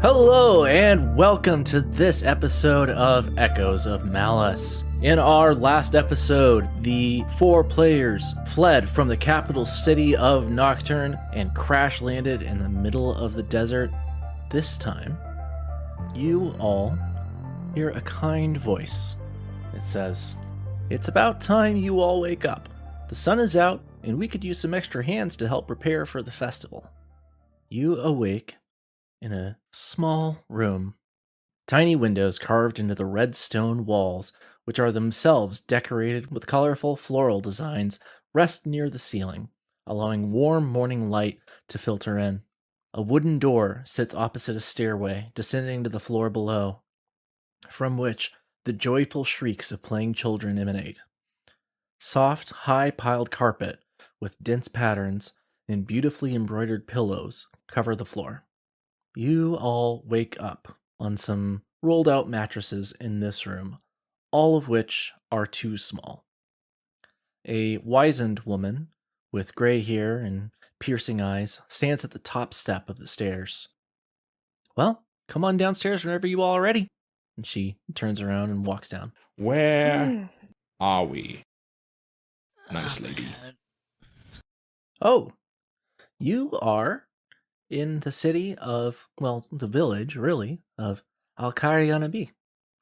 Hello and welcome to this episode of Echoes of Malus. In our last episode, the four players fled from the capital city of Nocturne and crash landed in the middle of the desert. This time, you all hear a kind voice. It says, "It's about time you all wake up. The sun is out and we could use some extra hands to help prepare for the festival." You awake in a small room. Tiny windows carved into the red stone walls, which are themselves decorated with colorful floral designs, rest near the ceiling, allowing warm morning light to filter in. A wooden door sits opposite a stairway, descending to the floor below, from which the joyful shrieks of playing children emanate. Soft, high-piled carpet with dense patterns and beautifully embroidered pillows cover the floor. You all wake up on some rolled out mattresses in this room, all of which are too small. A wizened woman with gray hair and piercing eyes stands at the top step of the stairs. "Well, come on downstairs whenever you all are ready." And she turns around and walks down. Where are we? Nice lady. Man. Oh, you are in the city of, well, the village, really, of Alkarianabi.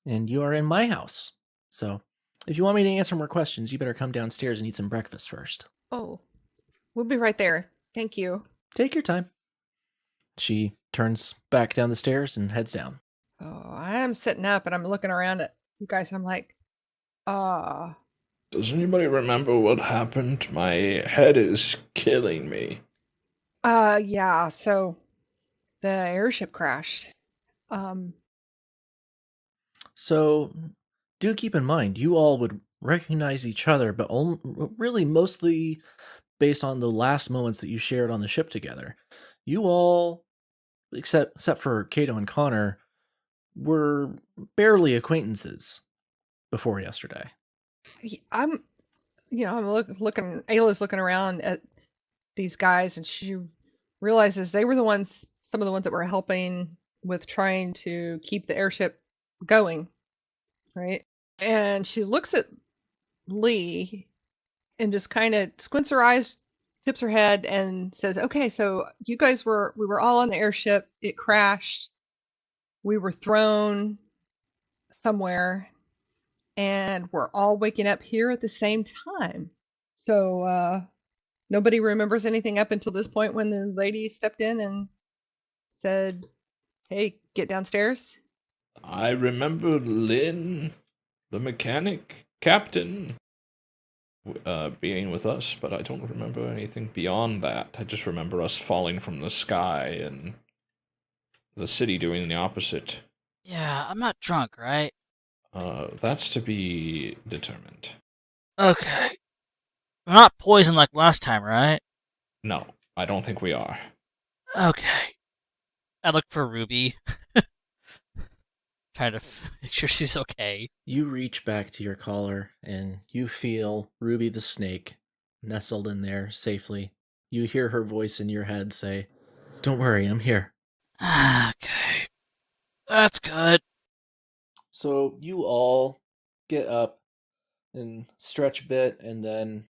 And you are in my house. So, if you want me to answer more questions, you better come downstairs and eat some breakfast first. Oh, we'll be right there. Thank you. Take your time. She turns back down the stairs and heads down. Oh, I'm sitting up and I'm looking around at you guys. And I'm like, Does anybody remember what happened? My head is killing me. yeah. So the airship crashed. So, do keep in mind, you all would recognize each other, but really mostly based on the last moments that you shared on the ship together. You all, except for Kato and Connor, were barely acquaintances before yesterday. I'm looking. Ayla's looking around at these guys, and she realizes they were some of the ones that were helping with trying to keep the airship going, right? And she looks at Lee and just kind of squints her eyes, tips her head, and says, "Okay, so you guys we were all on the airship. It crashed. We were thrown somewhere, and we're all waking up here at the same time. So nobody remembers anything up until this point when the lady stepped in and said, 'Hey, get downstairs.'" I remember Lynn, the mechanic captain, being with us, but I don't remember anything beyond that. I just remember us falling from the sky and the city doing the opposite. Yeah, I'm not drunk, right? That's to be determined. Okay. We're not poisoned like last time, right? No, I don't think we are. Okay. I look for Ruby. Trying to make sure she's okay. You reach back to your collar and you feel Ruby the snake nestled in there safely. You hear her voice in your head say, "Don't worry, I'm here." Okay. That's good. So you all get up and stretch a bit and then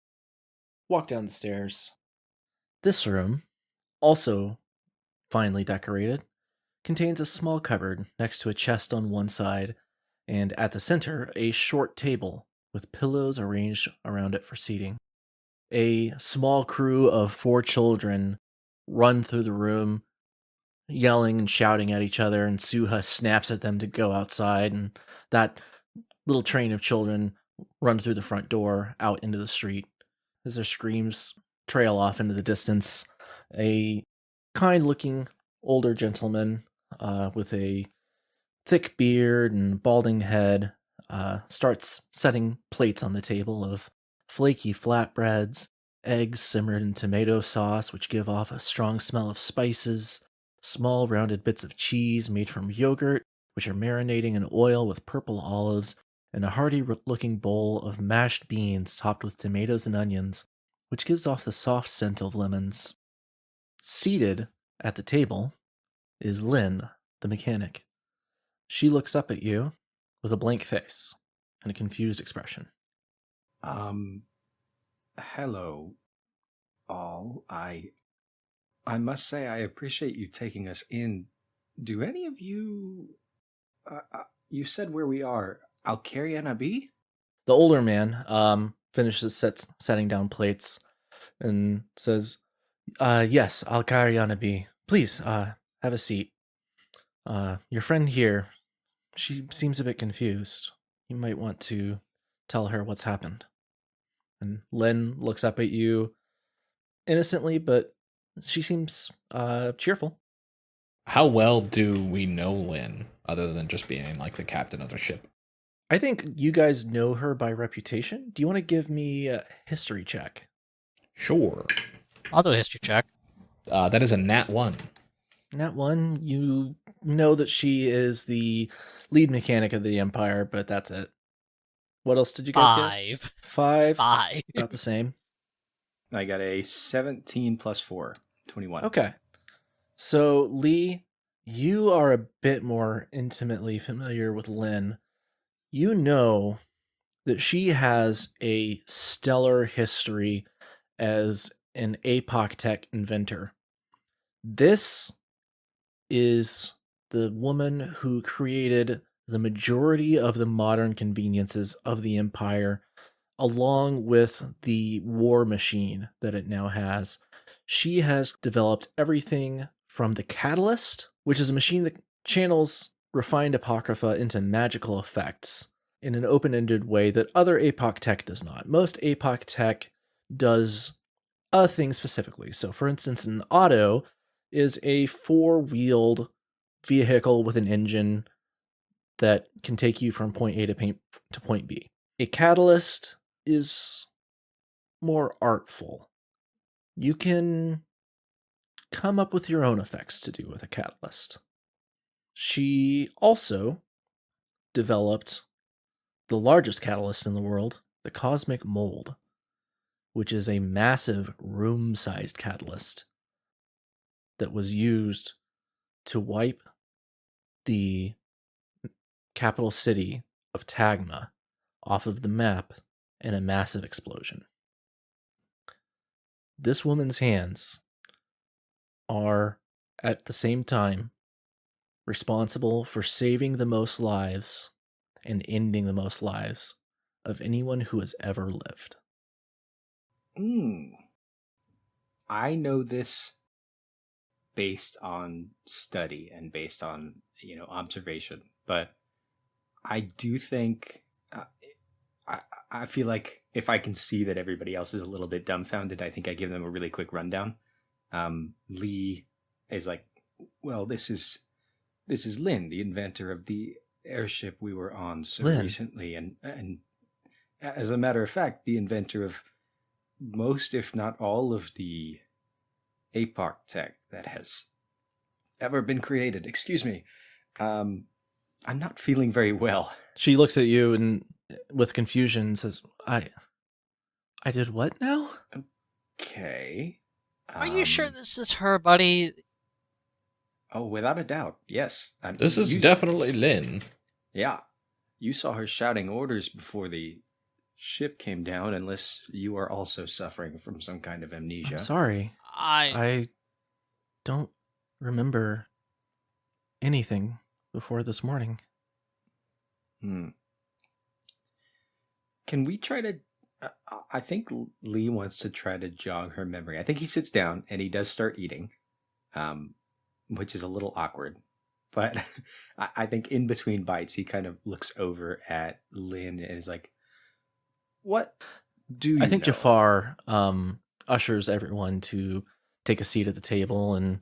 walk down the stairs. This room, also finely decorated, contains a small cupboard next to a chest on one side, and at the center, a short table with pillows arranged around it for seating. A small crew of 4 children run through the room, yelling and shouting at each other, and Suha snaps at them to go outside, and that little train of children run through the front door out into the street. As their screams trail off into the distance, a kind-looking older gentleman with a thick beard and balding head starts setting plates on the table of flaky flatbreads, eggs simmered in tomato sauce, which give off a strong smell of spices, small rounded bits of cheese made from yogurt, which are marinating in oil with purple olives, and a hearty-looking bowl of mashed beans topped with tomatoes and onions, which gives off the soft scent of lemons. Seated at the table is Lynn, the mechanic. She looks up at you with a blank face and a confused expression. Hello, all. I must say I appreciate you taking us in. Do any of you... you said where we are. Alcariana B? The older man finishes setting down plates and says, yes, Alcariana B. Please, have a seat. Your friend here, she seems a bit confused. You might want to tell her what's happened. And Lynn looks up at you innocently, but she seems cheerful. How well do we know Lynn, other than just being like the captain of the ship? I think you guys know her by reputation. Do you want to give me a history check? Sure. I'll do a history check. That is a nat 1. Nat 1, you know that she is the lead mechanic of the Empire, but that's it. What else did you guys get? 5. 5. About the same. I got a 17 plus 4, 21. Okay. So, Lee, you are a bit more intimately familiar with Lynn. You know that she has a stellar history as an APOC tech inventor. This is the woman who created the majority of the modern conveniences of the Empire, along with the war machine that it now has. She has developed everything from the Catalyst, which is a machine that channels refined apocrypha into magical effects in an open-ended way that other APOC tech does not. Most APOC tech does a thing specifically. So, for instance, an auto is a 4-wheeled vehicle with an engine that can take you from point A to point B. A catalyst is more artful. You can come up with your own effects to do with a catalyst. She also developed the largest catalyst in the world, the Cosmic Mold, which is a massive room-sized catalyst that was used to wipe the capital city of Tagma off of the map in a massive explosion. This woman's hands are, at the same time, responsible for saving the most lives and ending the most lives of anyone who has ever lived. I know this based on study and based on, observation, but I do think I feel like if I can see that everybody else is a little bit dumbfounded, I think I give them a really quick rundown. Lee is like, well, this is Lynn, the inventor of the airship we were on so Lynn. recently, and as a matter of fact, the inventor of most, if not all, of the APOC tech that has ever been created. Excuse me. I'm not feeling very well. She looks at you and with confusion says, I did what now? Okay. Are you sure this is her, buddy? Oh, without a doubt. Yes. This is definitely Lynn. Yeah. You saw her shouting orders before the ship came down, unless you are also suffering from some kind of amnesia. I'm sorry. I don't remember anything before this morning. Can we try to... I think Lee wants to try to jog her memory. I think he sits down and he does start eating, which is a little awkward. But I think in between bites, he kind of looks over at Lynn and is like, what do you I think know? Jafar ushers everyone to take a seat at the table and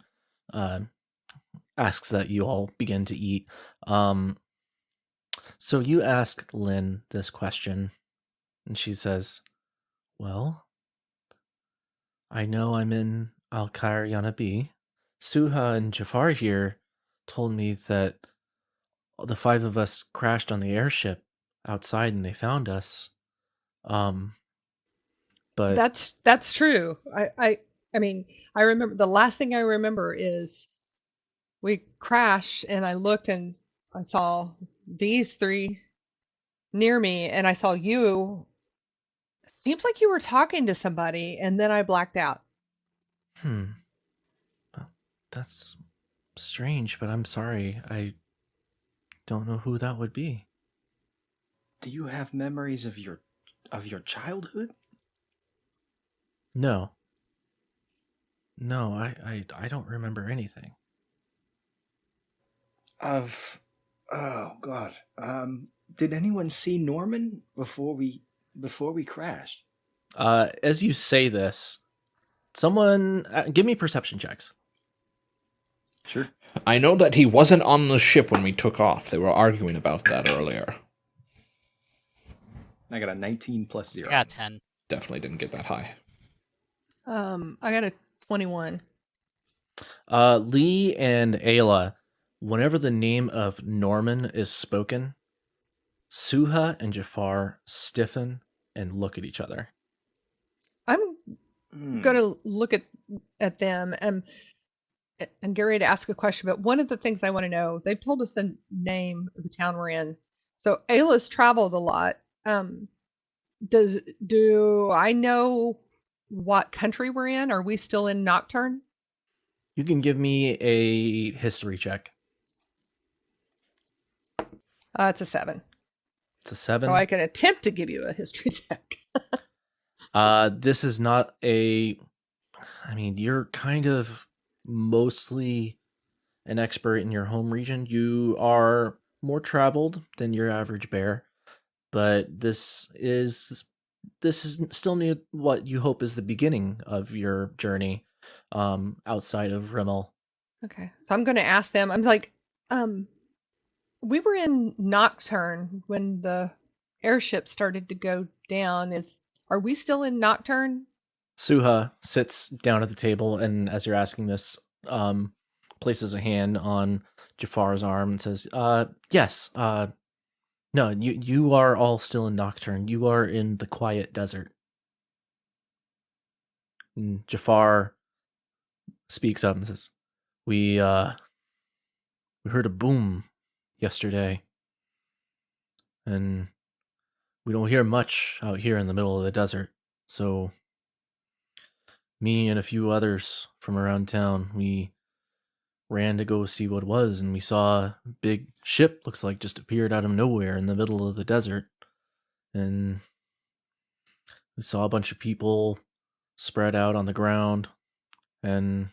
asks that you all begin to eat. So you ask Lynn this question, and she says, well, I know I'm in Al-Karyana B. Suha and Jafar here told me that the 5 of us crashed on the airship outside and they found us. But that's true. I mean, I remember the last thing I remember is we crashed, and I looked and I saw these three near me, and I saw you. Seems like you were talking to somebody, and then I blacked out. Well, that's strange, but I'm sorry. I don't know who that would be. Do you have memories of your childhood? No. No, I don't remember anything. Oh God. Did anyone see Norman before we crashed? As you say this, someone give me perception checks. Sure. I know that he wasn't on the ship when we took off. They were arguing about that earlier. I got a 19 plus 0. I got 10. Definitely didn't get that high. I got a 21. Lee and Aila, whenever the name of Norman is spoken, Suha and Jafar stiffen and look at each other. I'm gonna look at them and get ready to ask a question. But one of the things I want to know, they've told us the name of the town we're in. So Ayla's traveled a lot. Do I know what country we're in? Are we still in Nocturne? You can give me a history check. It's a 7. It's a 7. So I can attempt to give you a history check. This is not a... I mean, you're kind of mostly an expert in your home region. You are more traveled than your average bear, but this is still near what you hope is the beginning of your journey outside of Rimmel. Okay. So I'm going to ask them. I'm like, we were in Nocturne when the airship started to go down. Are we still in Nocturne? Suha sits down at the table and, as you're asking this, places a hand on Jafar's arm and says, yes, no, you are all still in Nocturne. You are in the quiet desert. And Jafar speaks up and says, we heard a boom yesterday, and we don't hear much out here in the middle of the desert, so me and a few others from around town, we ran to go see what it was, and we saw a big ship, looks like just appeared out of nowhere in the middle of the desert, and we saw a bunch of people spread out on the ground, and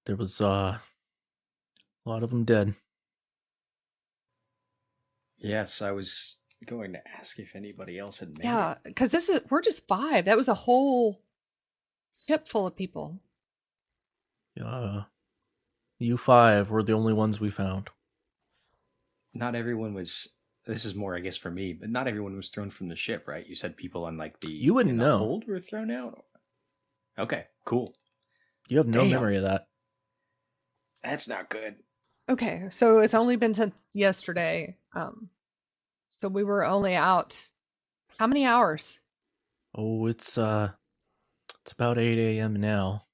there was a lot of them dead. Yes, I was going to ask if anybody else had made Yeah, it. because we're just 5. That was a whole ship full of people. You 5 were the only ones we found. Not everyone was. This is more, I guess, for me, but not everyone was thrown from the ship, right? You said people on like the You wouldn't in the know. hold were thrown out. Okay, cool. You have no Damn. memory of that. That's not good. Okay, so it's only been since yesterday. So we were only out how many hours? Oh, it's about 8 a.m. now.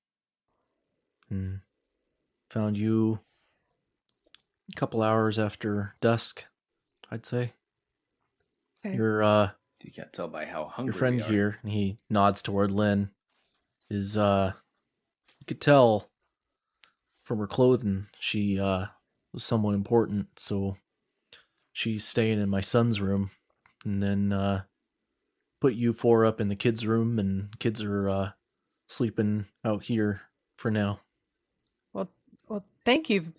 Found you a couple hours after dusk, I'd say. Okay. Your You can't tell by how hungry your friend we are. here, and he nods toward Lynn, is you could tell from her clothing she was someone important, so she's staying in my son's room, and then put you 4 up in the kids' room, and kids are sleeping out here for now. Well, thank you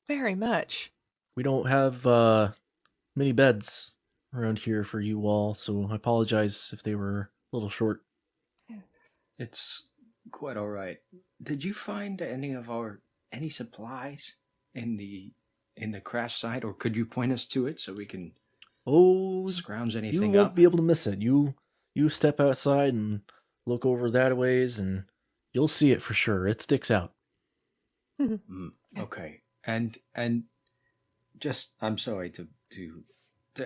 very much. We don't have many beds around here for you all, so I apologize if they were a little short. It's quite all right. Did you find any supplies in the crash site, or could you point us to it so we can scrounge You anything won't up? be able to miss it. You step outside and look over that ways, and you'll see it for sure. It sticks out. Okay, and just I'm sorry to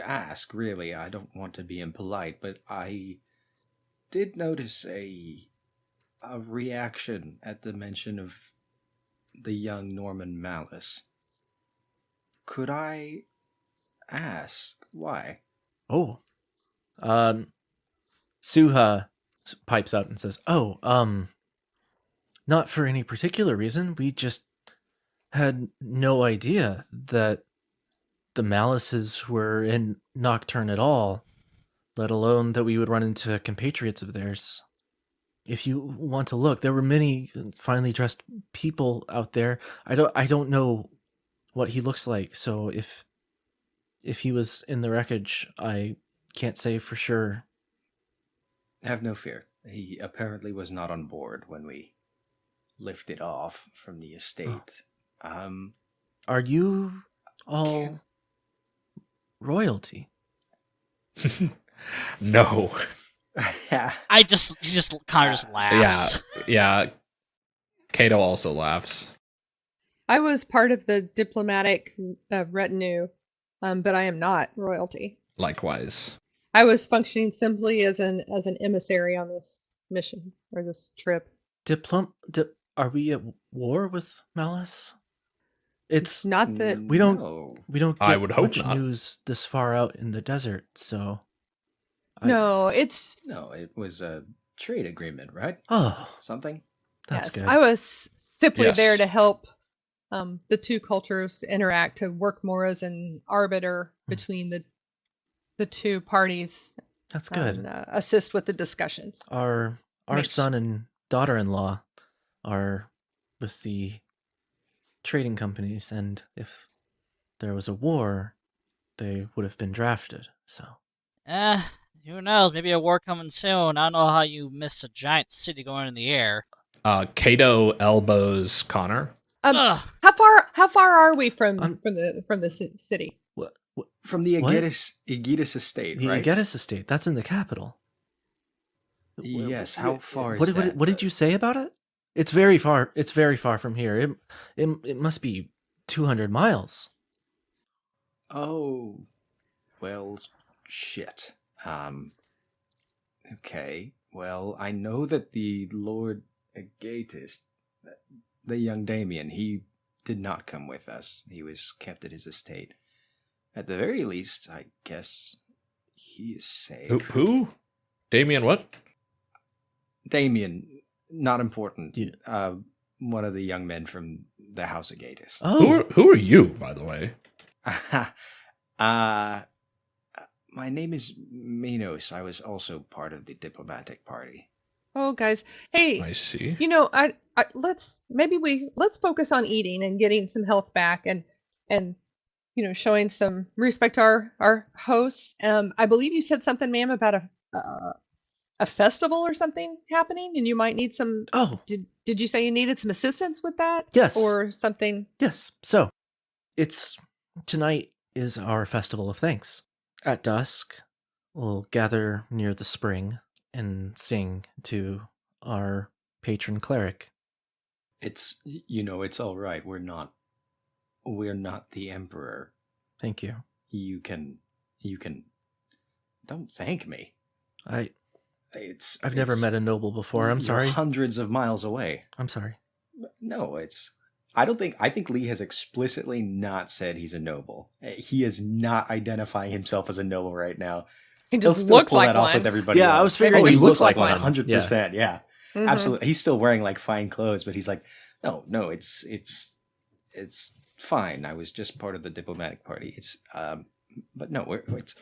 ask. Really, I don't want to be impolite, but I did notice a reaction at the mention of the young Norman Malus. Could I ask why? Oh. Suha pipes up and says, "Oh, not for any particular reason. We just had no idea that the Maluses were in Nocturne at all, let alone that we would run into compatriots of theirs. If you want to look, there were many finely dressed people out there. I don't know what he looks like, so if he was in the wreckage, I can't say for sure." Have no fear. He apparently was not on board when we lifted off from the estate. Are you all Can't- royalty? No. He just kind of just laughs. Yeah. Kato also laughs. I was part of the diplomatic retinue, but I am not royalty. Likewise. I was functioning simply as an emissary on this mission or this trip. Are we at war with Malus? It's Not that we don't No. get I would hope much not. news this far out in the desert, so no, it's No, it was a trade agreement, right? Oh, Something? that's yes. good. I was simply Yes. there to help the two cultures interact, to work more as an arbiter between the two parties, That's good. and assist with the discussions. Our Makes- son and daughter-in-law are with the trading companies, and if there was a war, they would have been drafted. So Who knows? Maybe a war coming soon. I don't know how you missed a giant city going in the air. Kato elbows Connor. Ugh. How far are we from Um, the city? what From the What? Aegitus estate, the right? Aegitus estate? That's in the capital. Yes, how far is What that? did you say about it? It's very far. It's very far from here. It must be 200 miles. Oh, well, shit. Okay. Well, I know that the Lord Agatus, the young Damien, he did not come with us. He was kept at his estate. At the very least, I guess he is safe. Who? Damien what? Damien, not important. Yeah. One of the young men from the House Agatus. Oh, Who are you, by the way? My name is Minos. I was also part of the diplomatic party. Oh, guys, hey, I see. you know, let's focus on eating and getting some health back, and showing some respect to our hosts. I believe you said something, ma'am, about a festival or something happening, and you might need some. oh, Did you say you needed some assistance with that? Yes. Or something? yes. So, tonight is our festival of thanks. At dusk, we'll gather near the spring and sing to our patron cleric. It's all right. We're not the emperor. Thank you. You can don't thank me. I've never met a noble before. I'm you're sorry. Hundreds of miles away. I'm sorry. No, I think Lee has explicitly not said he's a noble. He is not identifying himself as a noble right now. He He'll just still looks pull like that off one. with everybody Yeah, else. I was figuring he he looks looked like like one, one. 100%. Yeah. Mhm. Absolutely. He's still wearing like fine clothes, but he's like, no, it's fine. I was just part of the diplomatic party. It's but no, it's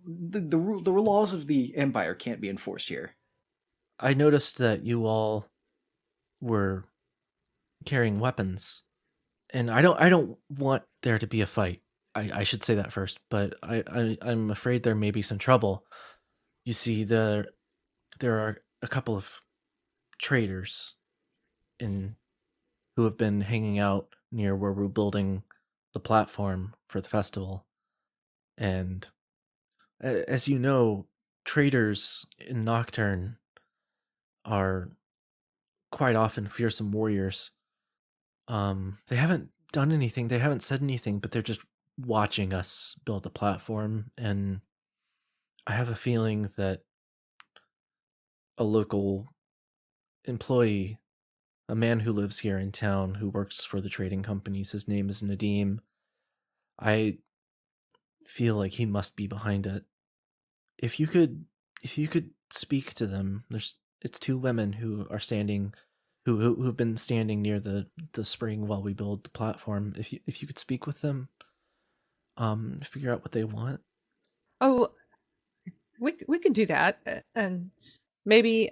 the laws of the empire can't be enforced here. I noticed that you all were carrying weapons, and I don't want there to be a fight. I should say that first, but I'm afraid there may be some trouble. You see, there are a couple of traders who have been hanging out near where we're building the platform for the festival, and as you know, traders in Nocturne are quite often fearsome warriors. They haven't done anything, they haven't said anything, but they're just watching us build the platform, and I have a feeling that a local employee a man who lives here in town who works for the trading companies. His name is Nadim. I feel like he must be behind it. If you could speak to them, it's two women who are standing, who've been standing near the spring while we build the platform. If you could speak with them, figure out what they want. Oh, we could do that, and maybe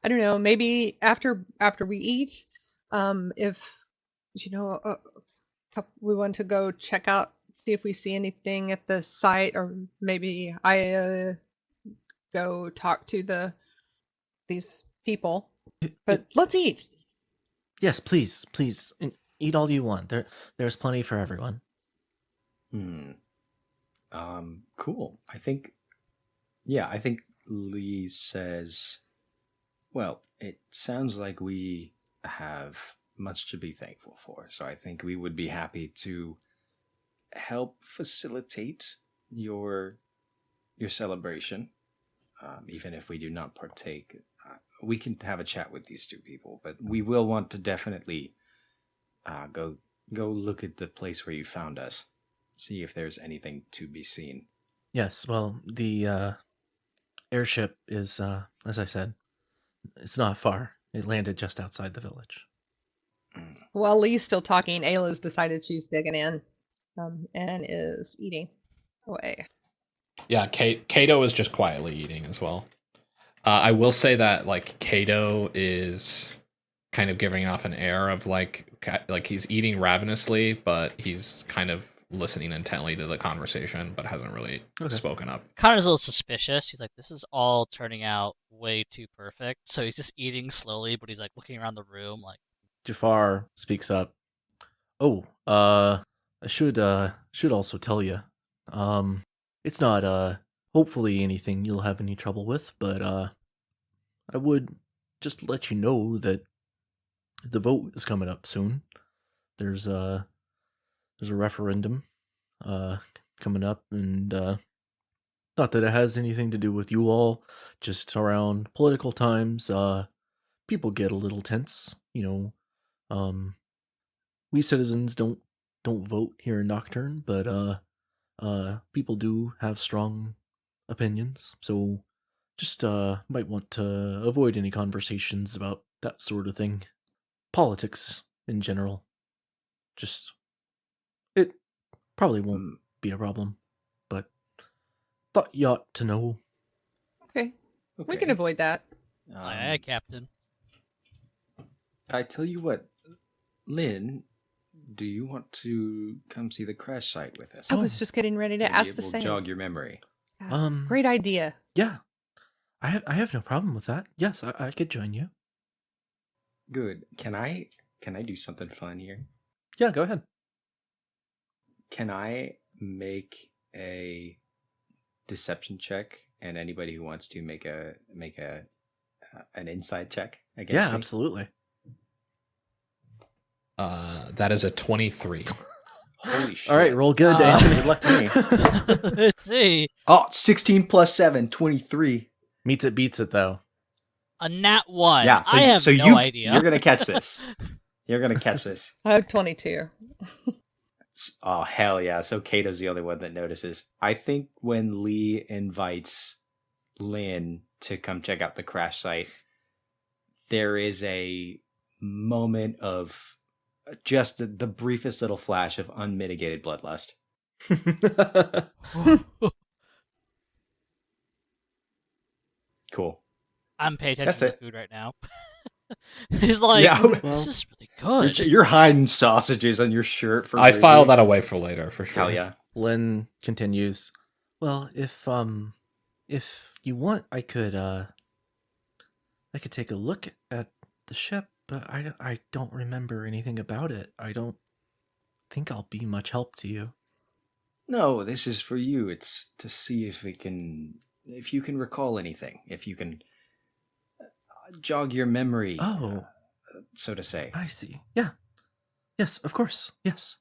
I don't know, maybe after we eat, if you know, we want to go check out, see if we see anything at the site, or maybe I go talk to these people. But let's eat. Yes, please, eat all you want. There's plenty for everyone. Cool. I think Lee says, well, it sounds like we have much to be thankful for. So I think we would be happy to help facilitate your celebration. Even if we do not partake, we can have a chat with these two people, but we will want to definitely go look at the place where you found us. See if there's anything to be seen. Yes, well, the airship is, as I said, it's not far. It landed just outside the village. While Lee's still talking, Ayla's decided she's digging in, and is eating away. Yeah, Kato is just quietly eating as well. I will say that like Kato is kind of giving off an air of like he's eating ravenously, but he's kind of listening intently to the conversation, but hasn't really spoken up. Connor's a little suspicious. He's like, this is all turning out way too perfect. So he's just eating slowly, but he's like looking around the room like. Jafar speaks up. Oh, I should also tell you, it's not hopefully anything you'll have any trouble with, but I would just let you know that the vote is coming up soon. There's a referendum coming up, and not that it has anything to do with you all, just around political times, people get a little tense, you know. We citizens don't vote here in Nocturne, but people do have strong opinions, so just might want to avoid any conversations about that sort of thing. Politics in general. Just it probably won't be a problem, but thought you ought to know. Okay. We can avoid that. Aye, Captain. I tell you what, Lynn, do you want to come see the crash site with us? I was just getting ready to Maybe ask it the will same. jog your memory. Great idea. Yeah, I have no problem with that. Yes, I could join you. Good. Can I do something fun here? Yeah, go ahead. Can I make a deception check, and anybody who wants to make an inside check against me? Yeah, absolutely. That is a 23. Holy shit. All right, roll good, Anthony. Good luck to me. Let's see. Oh, 16 plus 7, 23. Meets it, beats it, though. A nat 1. Yeah, I have no idea. You're going to catch this. You're going to catch this. I have 22. Oh, hell yeah. So Kato's the only one that notices. I think when Lee invites Lynn to come check out the crash site, there is a moment of just the briefest little flash of unmitigated bloodlust. Cool. I'm paying attention That's to the it. food right now. He's like, Yeah, this is really good. You're hiding sausages on your shirt for I Ruby. file that away for later, for sure. Hell yeah. Lynn continues. Well, if you want, I could take a look at the ship, but I don't remember anything about it. I don't think I'll be much help to you. No, this is for you. It's to see if you can recall anything, if you can jog your memory. Oh, so to say. I see. Yeah. Yes, of course. Yes.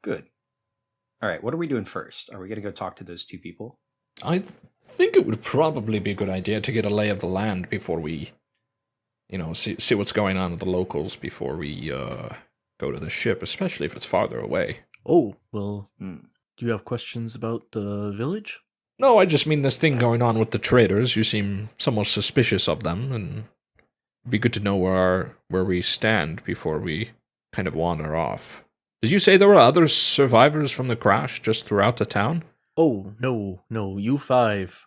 Good. All right, what are we doing first? Are we going to go talk to those two people? I think it would probably be a good idea to get a lay of the land before we see what's going on with the locals before we go to the ship, especially if it's farther away. Oh, well, do you have questions about the village? No, I just mean this thing going on with the traders. You seem somewhat suspicious of them, and it'd be good to know where we stand before we kind of wander off. Did you say there were other survivors from the crash just throughout the town? Oh, no, you five.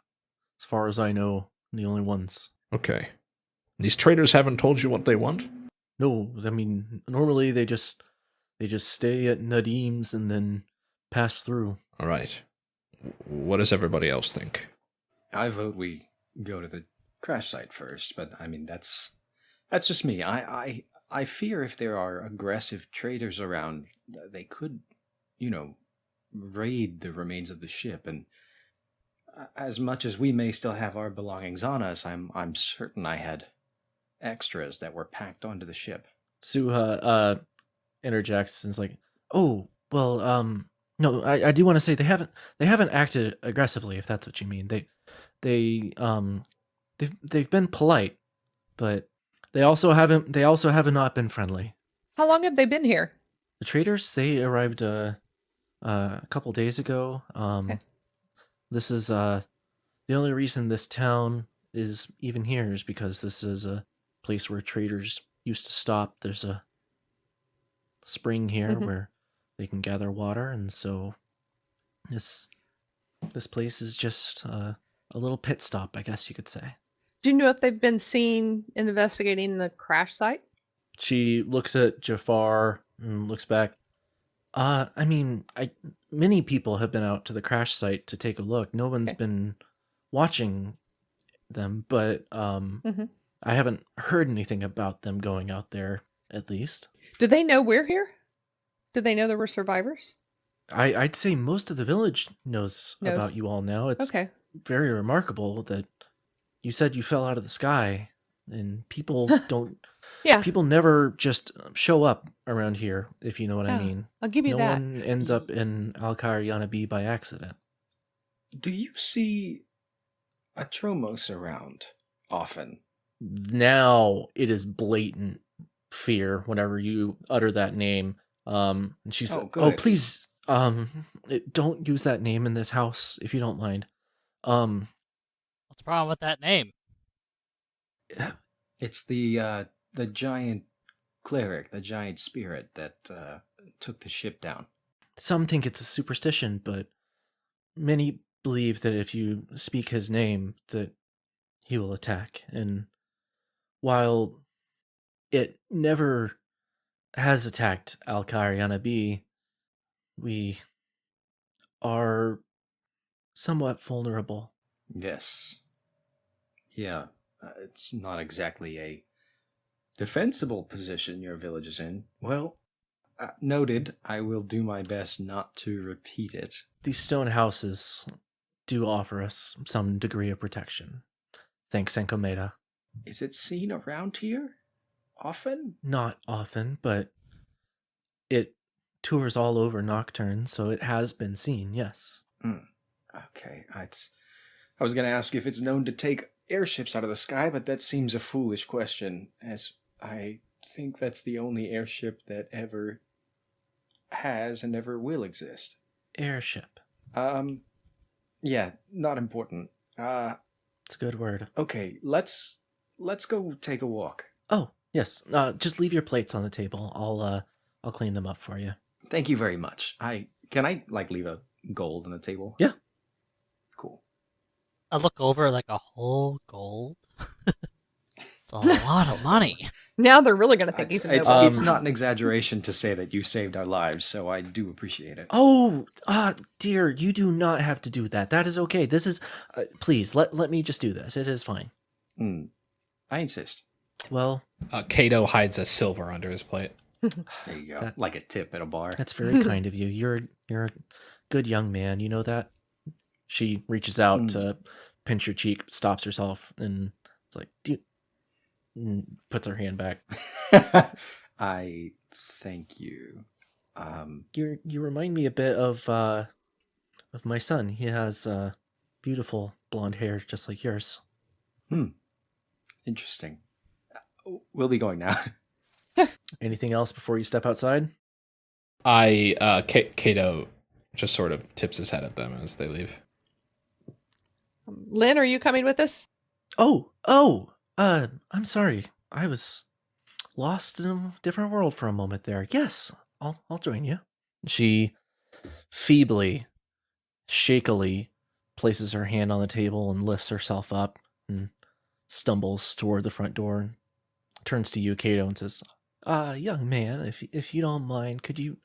As far as I know, the only ones. Okay. These traders haven't told you what they want? No, I mean, normally they just stay at Nadim's and then pass through. All right. What does everybody else think? I vote we go to the crash site first, but I mean that's just me. I fear if there are aggressive traders around, they could, raid the remains of the ship, and as much as we may still have our belongings on us, I'm certain I had extras that were packed onto the ship. Suha interjects and is like, "Oh, well, no, I do want to say they haven't acted aggressively, if that's what you mean. They've been polite, but they also have not been friendly. How long have they been here? The traders, they arrived a couple days ago. Okay. This is the only reason this town is even here is because this is a place where traders used to stop. There's a spring here where they can gather water, and so this place is just a little pit stop, I guess you could say." Do you know if they've been seen investigating the crash site? She looks at Jafar and looks back. I mean, many people have been out to the crash site to take a look. No one's been watching them, but I haven't heard anything about them going out there, at least. Do they know we're here? Do they know there were survivors? I'd say most of the village knows about you all now. It's Okay. very remarkable that you said you fell out of the sky, and people don't... Yeah. People never just show up around here, if you know what I Yeah, mean. I'll give you No that. one ends up in Alkar by accident. Do you see Atromos around often? Now it is blatant fear whenever you utter that name. And she's Oh, like, good. "Oh, please, don't use that name in this house if you don't mind." What's the problem with that name? It's the giant cleric, the giant spirit that took the ship down. Some think it's a superstition, but many believe that if you speak his name, that he will attack. And while it never has attacked Alkar B, we are somewhat vulnerable. Yes. Yeah, it's not exactly a defensible position your village is in. Well, noted. I will do my best not to repeat it. These stone houses do offer us some degree of protection. Thanks, Enkomeda. Is it seen around here often? Not often, but it tours all over Nocturne, so it has been seen, yes. Okay, I was going to ask if it's known to take airships out of the sky, but that seems a foolish question, as I think that's the only airship that ever has and ever will exist. Airship. Yeah, not important. It's a good word. Okay, let's go take a walk. Oh, yes. Just leave your plates on the table. I'll clean them up for you. Thank you very much. Can I leave a gold on the table? Yeah. Cool. I look over like a whole gold. It's a lot of money. Now they're really going to think he's a It's nobody. it's not an exaggeration to say that you saved our lives, so I do appreciate it. Oh, dear, you do not have to do that. That is okay. This is... please, let me just do this. It is fine. I insist. Well... Kato hides a silver under his plate. There you go. Like a tip at a bar. That's very kind of you. You're a good young man. You know that? She reaches out to pinch your cheek, stops herself, and it's like, puts her hand back. I thank you. You remind me a bit of my son. He has beautiful blonde hair, just like yours. Interesting. We'll be going now. Anything else before you step outside? Kato just sort of tips his head at them as they leave. Lynn, are you coming with us? I'm sorry. I was lost in a different world for a moment there. Yes, I'll join you. She feebly, shakily places her hand on the table and lifts herself up and stumbles toward the front door and turns to you, Kato, and says, young man, if you don't mind, could you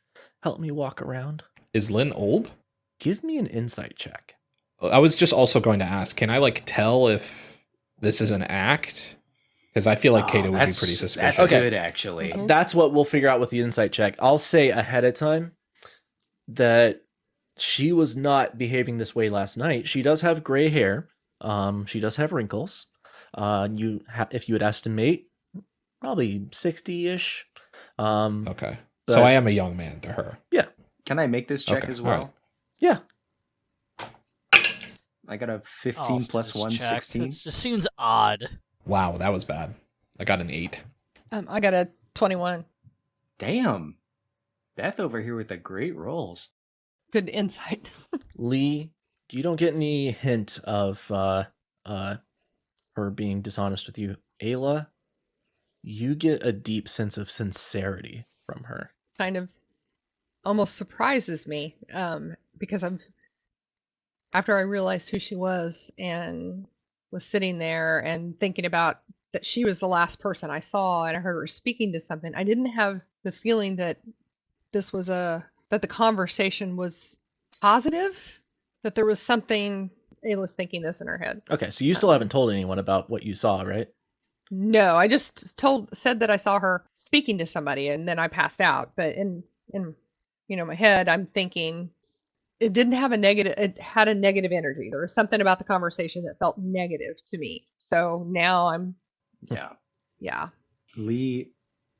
help me walk around? Is Lynn old? Give me an insight check. I was just also going to ask, can I tell if this is an act? Because I feel like Kato would be pretty suspicious. That's good, actually. Mhm. That's what we'll figure out with the insight check. I'll say ahead of time that she was not behaving this way last night. She does have gray hair. She does have wrinkles. If you would estimate, probably 60-ish. Okay. but- So I am a young man to her. Yeah. Can I make this check Okay, as well? alright. Yeah. I got a I'll 15 also plus just 1, check. 16. It just seems odd. Wow, that was bad. I got an 8. I got a 21. Damn. Beth over here with the great rolls. Good insight. Lee, you don't get any hint of her being dishonest with you. Aila, you get a deep sense of sincerity from her. Kind of almost surprises me because after I realized who she was and was sitting there and thinking about that she was the last person I saw and I heard her speaking to something, I didn't have the feeling that this was that the conversation was positive, that there was something. Ayla's thinking this in her head. Okay, so you still haven't told anyone about what you saw, right? No, I just said that I saw her speaking to somebody and then I passed out. But in my head, I'm thinking it didn't have a negative. It had a negative energy. There was something about the conversation that felt negative to me. So now I'm Yeah. Lee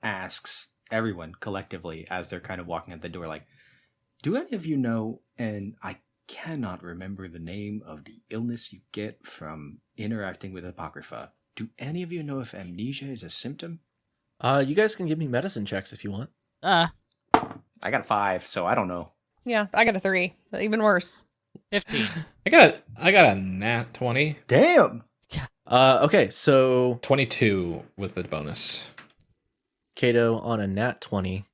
asks everyone collectively as they're kind of walking out the door, like, do any of you know, and I cannot remember the name of the illness you get from interacting with Apocrypha. Do any of you know if amnesia is a symptom? You guys can give me medicine checks if you want. I got a 5, so I don't know. Yeah, I got a 3. Even worse. 15. I got a nat 20. Damn! Okay, so 22 with the bonus. Kato, on a nat 20,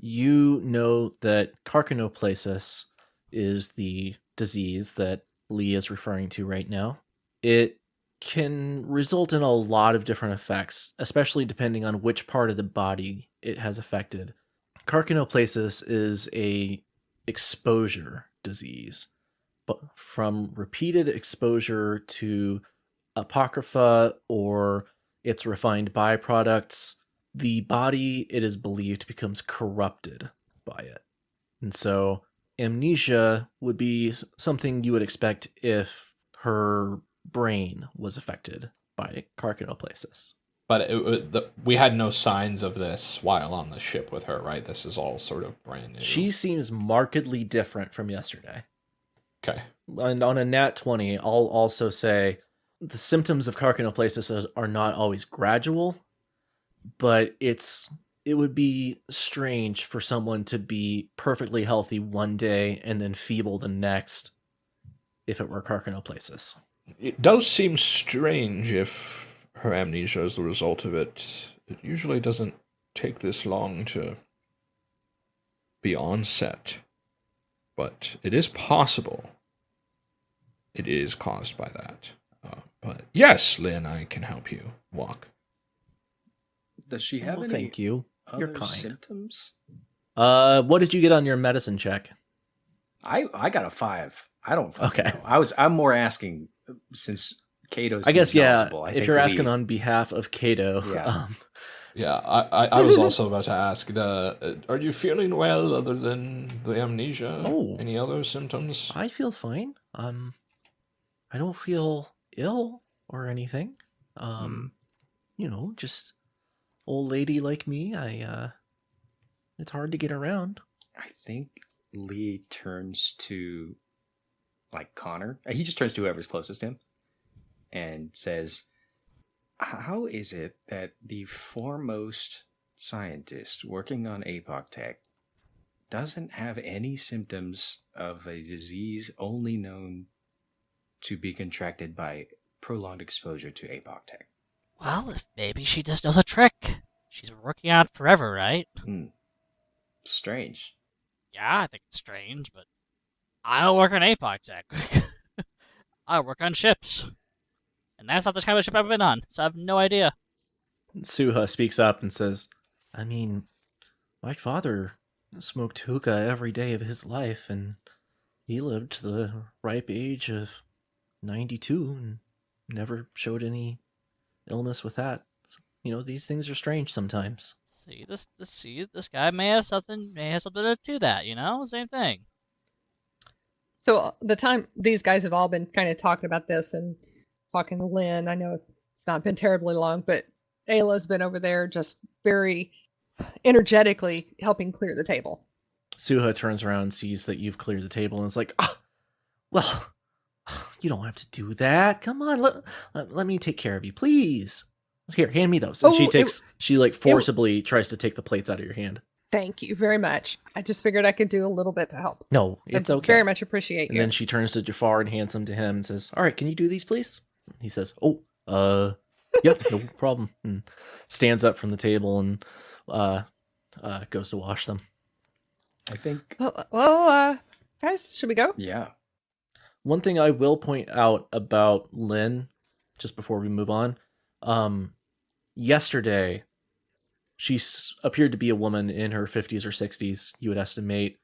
you know that carcinoplacis is the disease that Lee is referring to right now. It can result in a lot of different effects, especially depending on which part of the body it has affected. Carcinoplacis is a exposure disease, but from repeated exposure to Apocrypha or its refined byproducts, the body, it is believed, becomes corrupted by it. And so amnesia would be something you would expect if her brain was affected by carcinoplacis. But we had no signs of this while on the ship with her, right? This is all sort of brand new. She seems markedly different from yesterday. Okay. And on a nat 20, I'll also say the symptoms of carcinoplacis are not always gradual, but it would be strange for someone to be perfectly healthy one day and then feeble the next if it were carcinoplacis. It does seem strange if her amnesia is the result of it. It usually doesn't take this long to be onset, but it is possible it is caused by that. But yes, Lynn, I can help you walk. Does she have Well, any thank you. You're other kind. symptoms? What did you get on your medicine check? I got a 5. I don't fucking Okay. know. I'm more asking since Kato's I guess, yeah, knowledgeable. if you're asking on behalf of Kato. Yeah. Yeah, I was also about to ask, are you feeling well other than the amnesia? Oh. Any other symptoms? I feel fine. I don't feel ill or anything. Just old lady like me. It's hard to get around. I think Lee turns to, like, Connor. He just turns to whoever's closest to him and says, how is it that the foremost scientist working on APOC tech doesn't have any symptoms of a disease only known to be contracted by prolonged exposure to APOC tech? Well, if maybe she just knows a trick. She's been working on it forever, right? Strange. Yeah, I think it's strange, but I don't work on APOC tech. I work on ships. And that's not the kind of ship I've been on, so I have no idea. Suha speaks up and says, I mean, my father smoked hookah every day of his life, and he lived to the ripe age of 92 and never showed any illness with that. You know, these things are strange sometimes. This guy may have something to do that, same thing. So the time these guys have all been kind of talking about this and talking to Lynn, I know it's not been terribly long, but Ayla's been over there just very energetically helping clear the table. Suha turns around and sees that you've cleared the table and is like, well, you don't have to do that. Come on, let me take care of you, please. Here, hand me those. And she forcibly tries to take the plates out of your hand. Thank you very much. I just figured I could do a little bit to help. No, it's okay. Very much appreciate you. And then she turns to Jafar and hands them to him and says, all right, can you do these, please? He says, yep, no problem. And stands up from the table and goes to wash them. I think... Well, guys, should we go? Yeah. One thing I will point out about Lynn, just before we move on, yesterday, she appeared to be a woman in her 50s or 60s, you would estimate.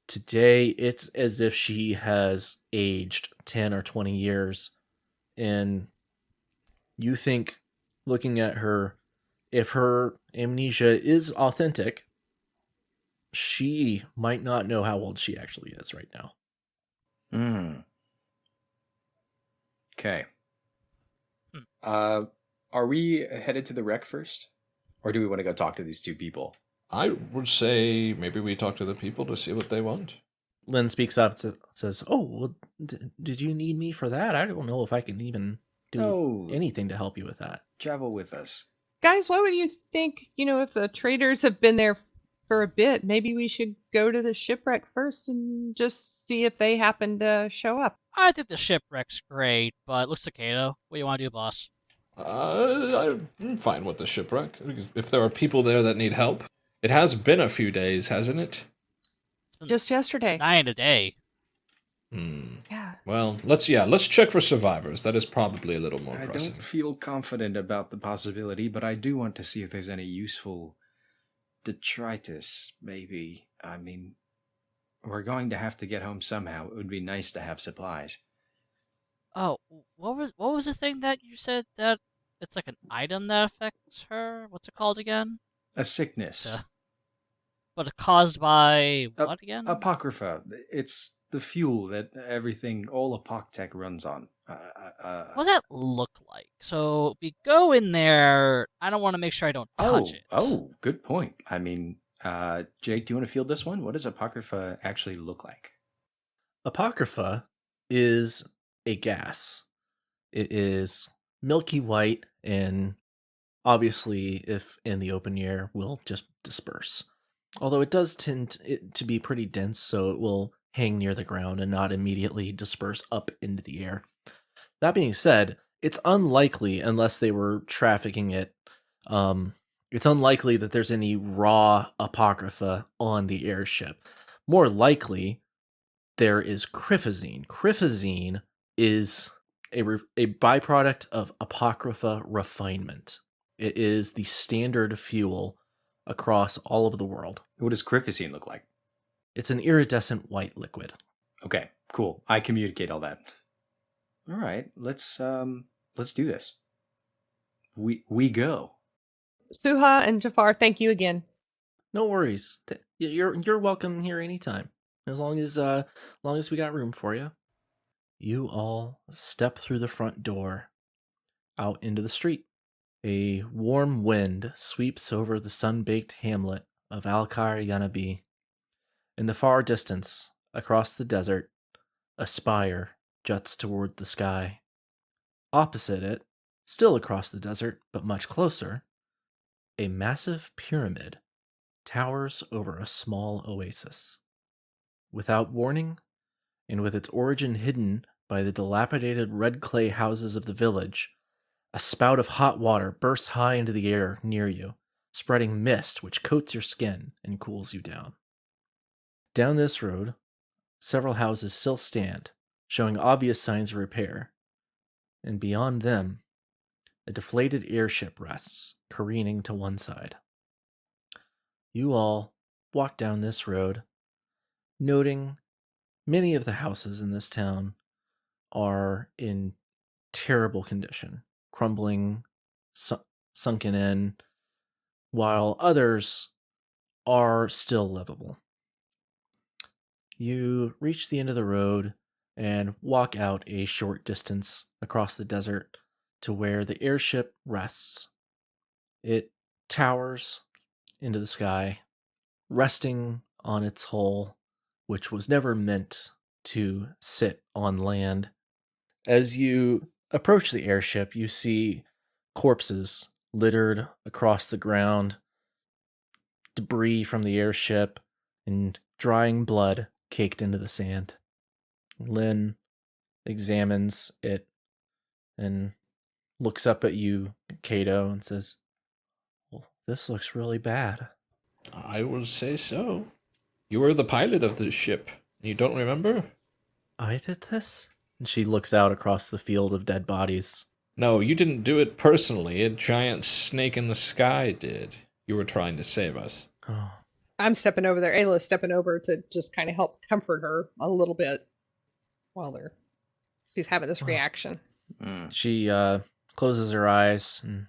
Today, it's as if she has aged 10 or 20 years. And you think, looking at her, if her amnesia is authentic, she might not know how old she actually is right now. Okay. Are we headed to the wreck first? Or do we want to go talk to these two people? I would say maybe we talk to the people to see what they want. Lynn speaks up and says, oh, well, did you need me for that? I don't know if I can even do anything to help you with that. Travel with us. Guys, what would you think, if the traders have been there for a bit, maybe we should go to the shipwreck first and just see if they happen to show up? I think the shipwreck's great, but looks like Kato. What do you want to do, boss? I'm fine with the shipwreck. If there are people there that need help. It has been a few days, hasn't it? Just yesterday. 9 a day. Yeah. Well, let's check for survivors. That is probably a little more pressing. I don't feel confident about the possibility, but I do want to see if there's any useful detritus, maybe. I mean, we're going to have to get home somehow. It would be nice to have supplies. Oh, what was the thing that you said that it's like an item that affects her? What's it called again? A sickness. But caused by what again? Apocrypha. It's the fuel that all Apoctech runs on. What does that look like? So we go in there. I don't want to make sure I don't touch it. Oh, good point. I mean, Jake, do you want to field this one? What does Apocrypha actually look like? Apocrypha is a gas. It is milky white and obviously, if in the open air, will just disperse. Although it does tend to be pretty dense, so it will hang near the ground and not immediately disperse up into the air. That being said, it's unlikely, unless they were trafficking it, it's unlikely that there's any raw Apocrypha on the airship. More likely, there is Cryphazine. Cryphazine is a byproduct of Apocrypha refinement. It is the standard fuel across all of the world. What does Cryphazine look like? It's an iridescent white liquid. Okay, cool. I communicate all that. All right, let's do this. We go. Suha and Jafar, thank you again. No worries. You're welcome here anytime. As long as we got room for you. You all step through the front door out into the street. A warm wind sweeps over the sun-baked hamlet of Alkar Yanabi. In the far distance, across the desert, a spire juts toward the sky. Opposite it, Still across the desert, but much closer, a massive pyramid towers over a small oasis. Without warning, and with its origin hidden by the dilapidated red clay houses of the village, a spout of hot water bursts high into the air near you, spreading mist which coats your skin and cools you down. Down this road, several houses still stand, showing obvious signs of repair, and beyond them, a deflated airship rests, careening to one side. You all walk down this road, noting many of the houses in this town are in terrible condition, crumbling, sunken in, while others are still livable. You reach the end of the road and walk out a short distance across the desert to where the airship rests. It towers into the sky, resting on its hull, which was never meant to sit on land. As you approach the airship, you see corpses littered across the ground, debris from the airship, and drying blood caked into the sand. Lynn examines it and looks up at you, Kato, and says, "Well, this looks really bad." I will say so. You were the pilot of this ship. You don't remember? "I did this?" And she looks out across the field of dead bodies. No, you didn't do it personally. A giant snake in the sky did. You were trying to save us. Oh. I'm stepping over there. Ayla's stepping over to just kind of help comfort her a little bit while she's having this reaction. She closes her eyes and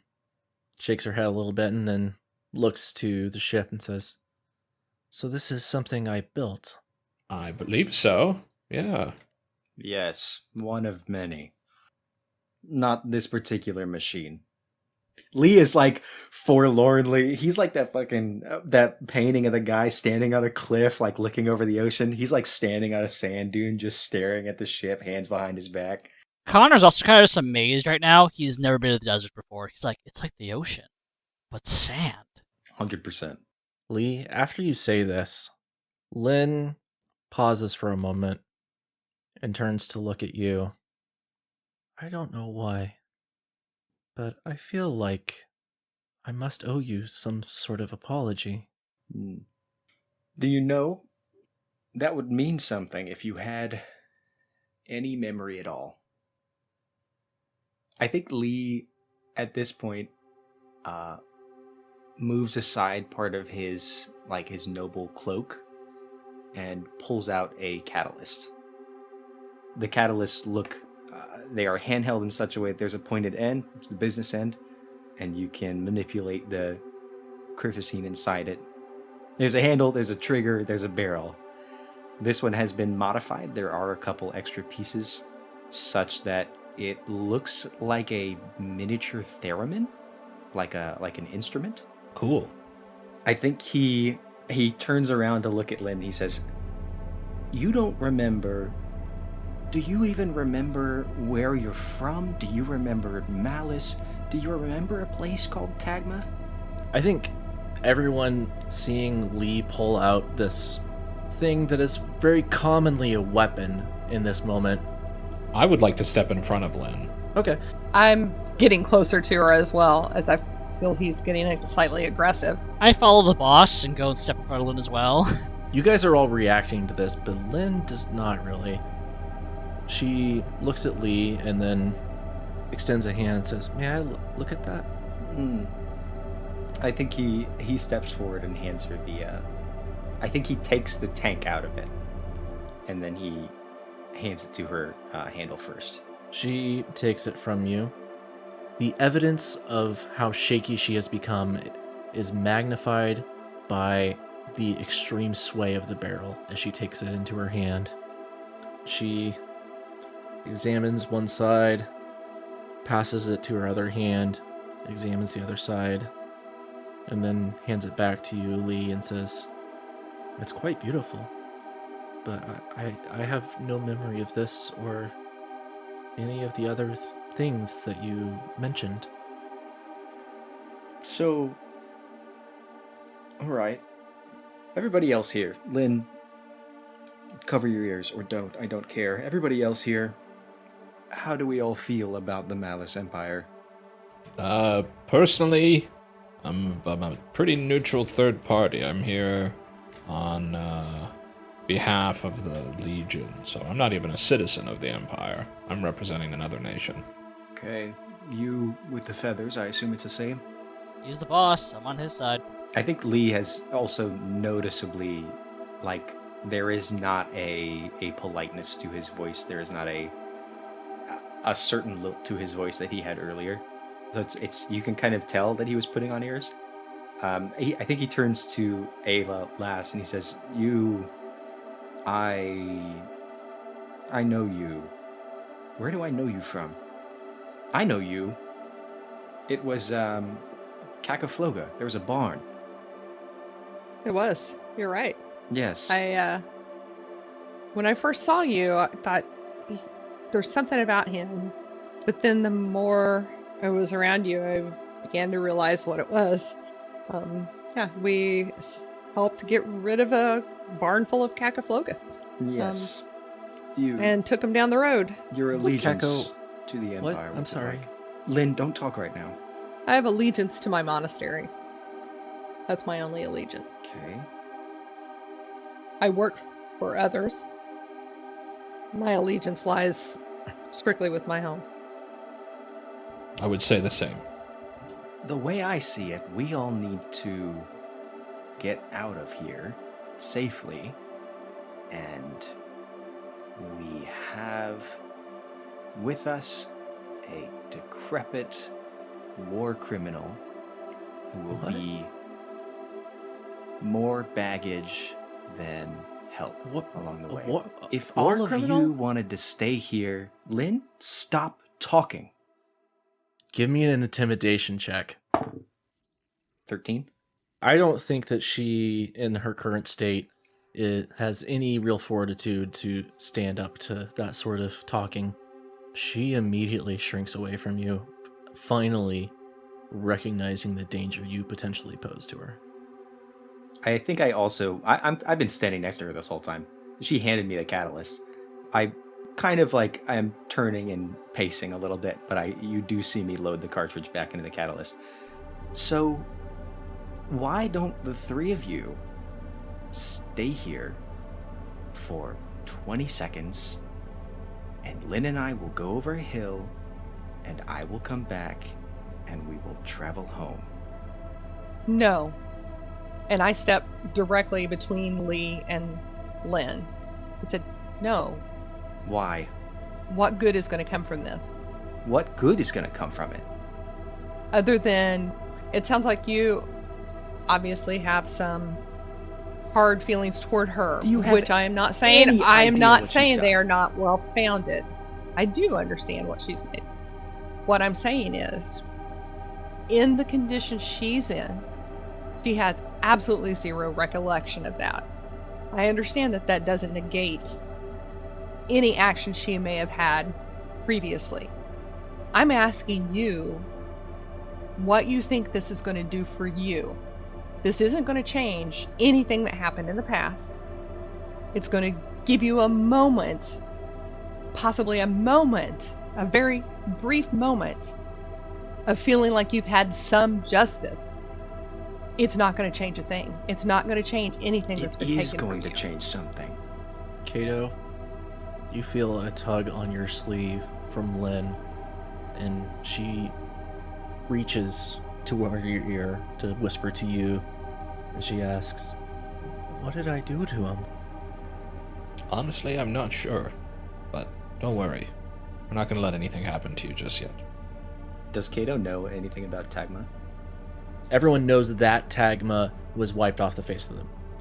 shakes her head a little bit and then looks to the ship and says, "So this is something I built?" I believe so. Yeah. Yes, one of many. Not this particular machine. Lee is like forlornly, he's like that fucking, that painting of the guy standing on a cliff, like looking over the ocean. He's like standing on a sand dune, just staring at the ship, hands behind his back. Connor's also kind of just amazed right now. He's never been to the desert before. He's like, it's like the ocean, but sand. 100%. Lee, after you say this, Lynn pauses for a moment and turns to look at you. "I don't know why, but I feel like I must owe you some sort of apology." Do you know, that would mean something if you had any memory at all. I think Lee, at this point, moves aside part of his noble cloak and pulls out a catalyst. The catalysts they are handheld in such a way that there's a pointed end, which is the business end, and you can manipulate the crifacine inside it. There's a handle, there's a trigger, there's a barrel. This one has been modified. There are a couple extra pieces such that it looks like a miniature theremin, like an instrument. Cool. I think he turns around to look at Lynn. He says, "You don't remember. Do you even remember where you're from? Do you remember Malus? Do you remember a place called Tagma?" I think everyone seeing Lee pull out this thing that is very commonly a weapon in this moment. I would like to step in front of Lynn. Okay. I'm getting closer to her as well, as I feel he's getting slightly aggressive. I follow the boss and go and step in front of Lynn as well. You guys are all reacting to this, but Lynn does not really. She looks at Lee and then extends a hand and says, "May I look at that?" I think he steps forward and hands her I think he takes the tank out of it, and then he hands it to her handle first. She takes it from you. The evidence of how shaky she has become is magnified by the extreme sway of the barrel as she takes it into her hand. She examines one side, passes it to her other hand, examines the other side, and then hands it back to you, Lee, and says, "It's quite beautiful, but I have no memory of this or any of the other things that you mentioned. So, all right. Everybody else here, Lynn, cover your ears or don't. I don't care. Everybody else here, how do we all feel about the Malus Empire? Personally, I'm a pretty neutral third party. I'm here on behalf of the Legion, so I'm not even a citizen of the Empire. I'm representing another nation. Okay. You with the feathers, I assume it's the same? He's the boss. I'm on his side. I think Lee has also noticeably, like, there is not a politeness to his voice. There is not a certain look to his voice that he had earlier. So it's you can kind of tell that he was putting on ears. I think he turns to Aila last and he says, I know you. Where do I know you from? I know you. It was Kakafloga. There was a barn. It was. You're right. Yes. When I first saw you, I thought there's something about him. But then the more I was around you, I began to realize what it was. We helped get rid of a barn full of Kakafloga. Yes. And took him down the road. Your allegiance Kako- to the What? Empire. I'm sorry. Lynn, don't talk right now. I have allegiance to my monastery. That's my only allegiance. Okay. I work for others. My allegiance lies strictly with my home. I would say the same. The way I see it, we all need to get out of here safely, and we have with us a decrepit war criminal who will What? be more baggage than help along the way. What? If War all of criminal? you wanted to stay here, Lynn, stop talking. Give me an intimidation check. 13? I don't think that she, in her current state, has any real fortitude to stand up to that sort of talking. She immediately shrinks away from you, finally recognizing the danger you potentially pose to her. I think I also... I've been standing next to her this whole time. She handed me the catalyst. I kind of like... I'm turning and pacing a little bit, but you do see me load the cartridge back into the catalyst. So, why don't the three of you stay here for 20 seconds, and Lynn and I will go over a hill, and I will come back, and we will travel home. No. And I stepped directly between Lee and Lynn. I said, no. Why? What good is going to come from this? What good is going to come from it? Other than, it sounds like you obviously have some hard feelings toward her, Do you have which I am not saying. any I am idea not what she's saying they done? are not well founded. I do understand what she's made. What I'm saying is, in the condition she's in, she has absolutely zero recollection of that. I understand that that doesn't negate any action she may have had previously. I'm asking you what you think this is going to do for you. This isn't going to change anything that happened in the past. It's going to give you a moment, possibly a moment, a very brief moment of feeling like you've had some justice. It's not going to change a thing. It's not going to change anything that's been It taken is going from to you. change something. Kato, you feel a tug on your sleeve from Lynn, and she reaches toward your ear to whisper to you, and she asks, "What did I do to him?" Honestly, I'm not sure. But don't worry. We're not going to let anything happen to you just yet. Does Kato know anything about Tagma? Everyone knows that Tagma was wiped off the face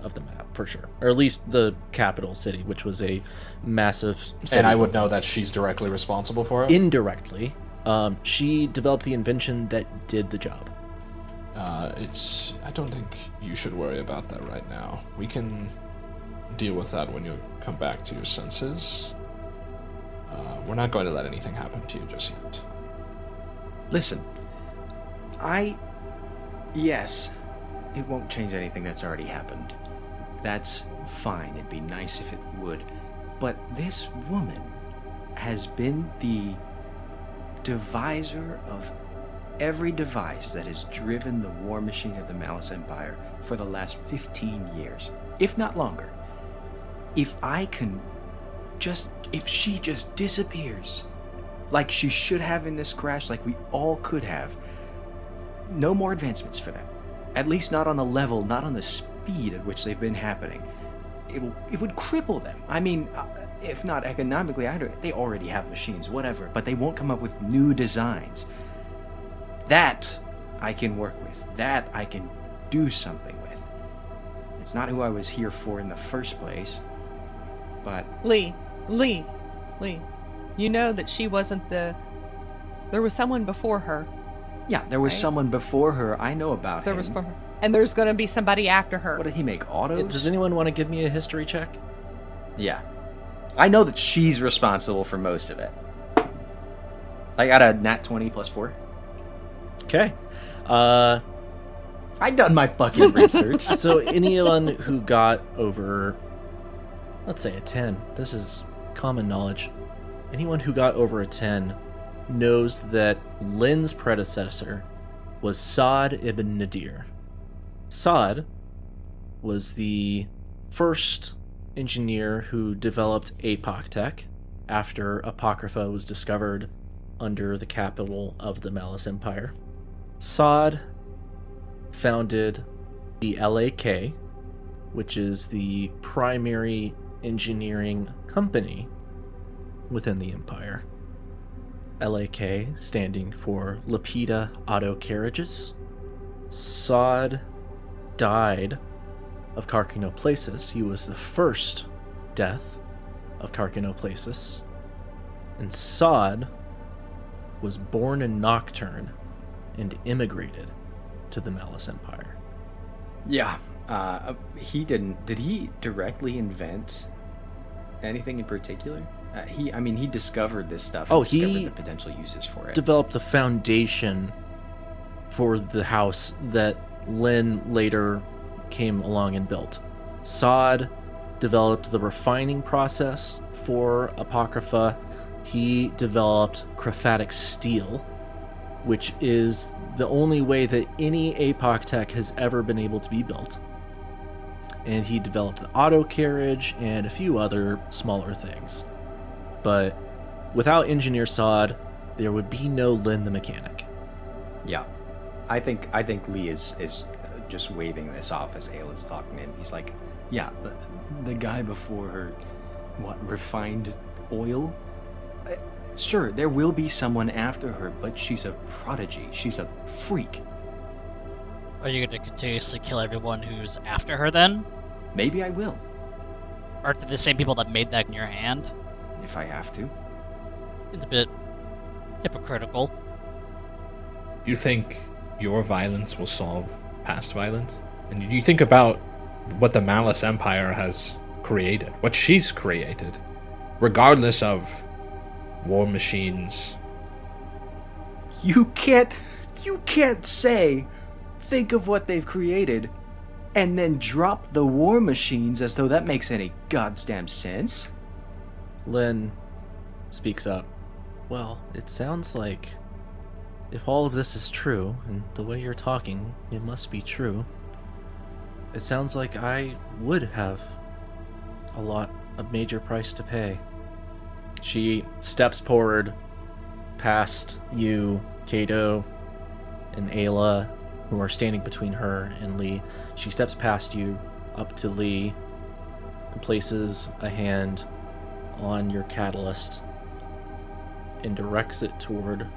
of the map, for sure. Or at least the capital city, which was a massive city. And I would know that she's directly responsible for it? Indirectly, she developed the invention that did the job. I don't think you should worry about that right now. We can deal with that when you come back to your senses. We're not going to let anything happen to you just yet. Listen, yes, it won't change anything that's already happened. That's fine. It'd be nice if it would. But this woman has been the deviser of every device that has driven the war machine of the Malus Empire for the last 15 years, if not longer. If she just disappears, like she should have in this crash, like we all could have, no more advancements for them. At least not on the level, not on the speed at which they've been happening. It would cripple them. I mean, if not economically, they already have machines, whatever, but they won't come up with new designs. That I can work with. That I can do something with. It's not who I was here for in the first place, but... Lee, you know that she wasn't there was someone before her. Yeah, there was right? someone before her. I know about There him. was before her. And there's going to be somebody after her. What did he make, autos? Does anyone want to give me a history check? Yeah. I know that she's responsible for most of it. I got a nat 20 plus 4. Okay. I done my fucking research. So anyone who got over, let's say a 10, this is common knowledge. Anyone who got over a 10 knows that Lynn's predecessor was Saad ibn Nadir. Saad was the first engineer who developed APOC tech after Apocrypha was discovered under the capital of the Malus Empire. Saad founded the LAK, which is the primary engineering company within the Empire. LAK standing for Lapida Auto Carriages. Saad died of carcinoplacis. He was the first death of carcinoplacis. And Saad was born in Nocturne and immigrated to the Malus Empire. Yeah. He didn't... Did he directly invent anything in particular? He discovered this stuff. Oh, Discovered he the potential uses for it. developed the foundation for the house that Lynn later came along and built. Saad developed the refining process for Apocrypha. He developed chromatic steel, which is the only way that any APOC tech has ever been able to be built. And he developed the auto carriage and a few other smaller things. But without Engineer Saad, there would be no Lynn the mechanic. Yeah. I think Lee is just waving this off as Aila's talking to him. He's like, yeah, the guy before her, refined oil? Sure, there will be someone after her, but she's a prodigy. She's a freak. Are you going to continuously kill everyone who's after her then? Maybe I will, Are they the same people that made that in your hand? if I have to. It's a bit hypocritical. You think your violence will solve past violence? And you think about what the Malus Empire has created, what she's created, regardless of war machines. You can't say, think of what they've created, and then drop the war machines as though that makes any goddamn sense. Lynn speaks up. Well, it sounds like if all of this is true, and the way you're talking, it must be true. It sounds like I would have a major price to pay. She steps forward past you, Kato, and Aila, who are standing between her and Lee. She steps past you up to Lee and places a hand on your catalyst and directs it toward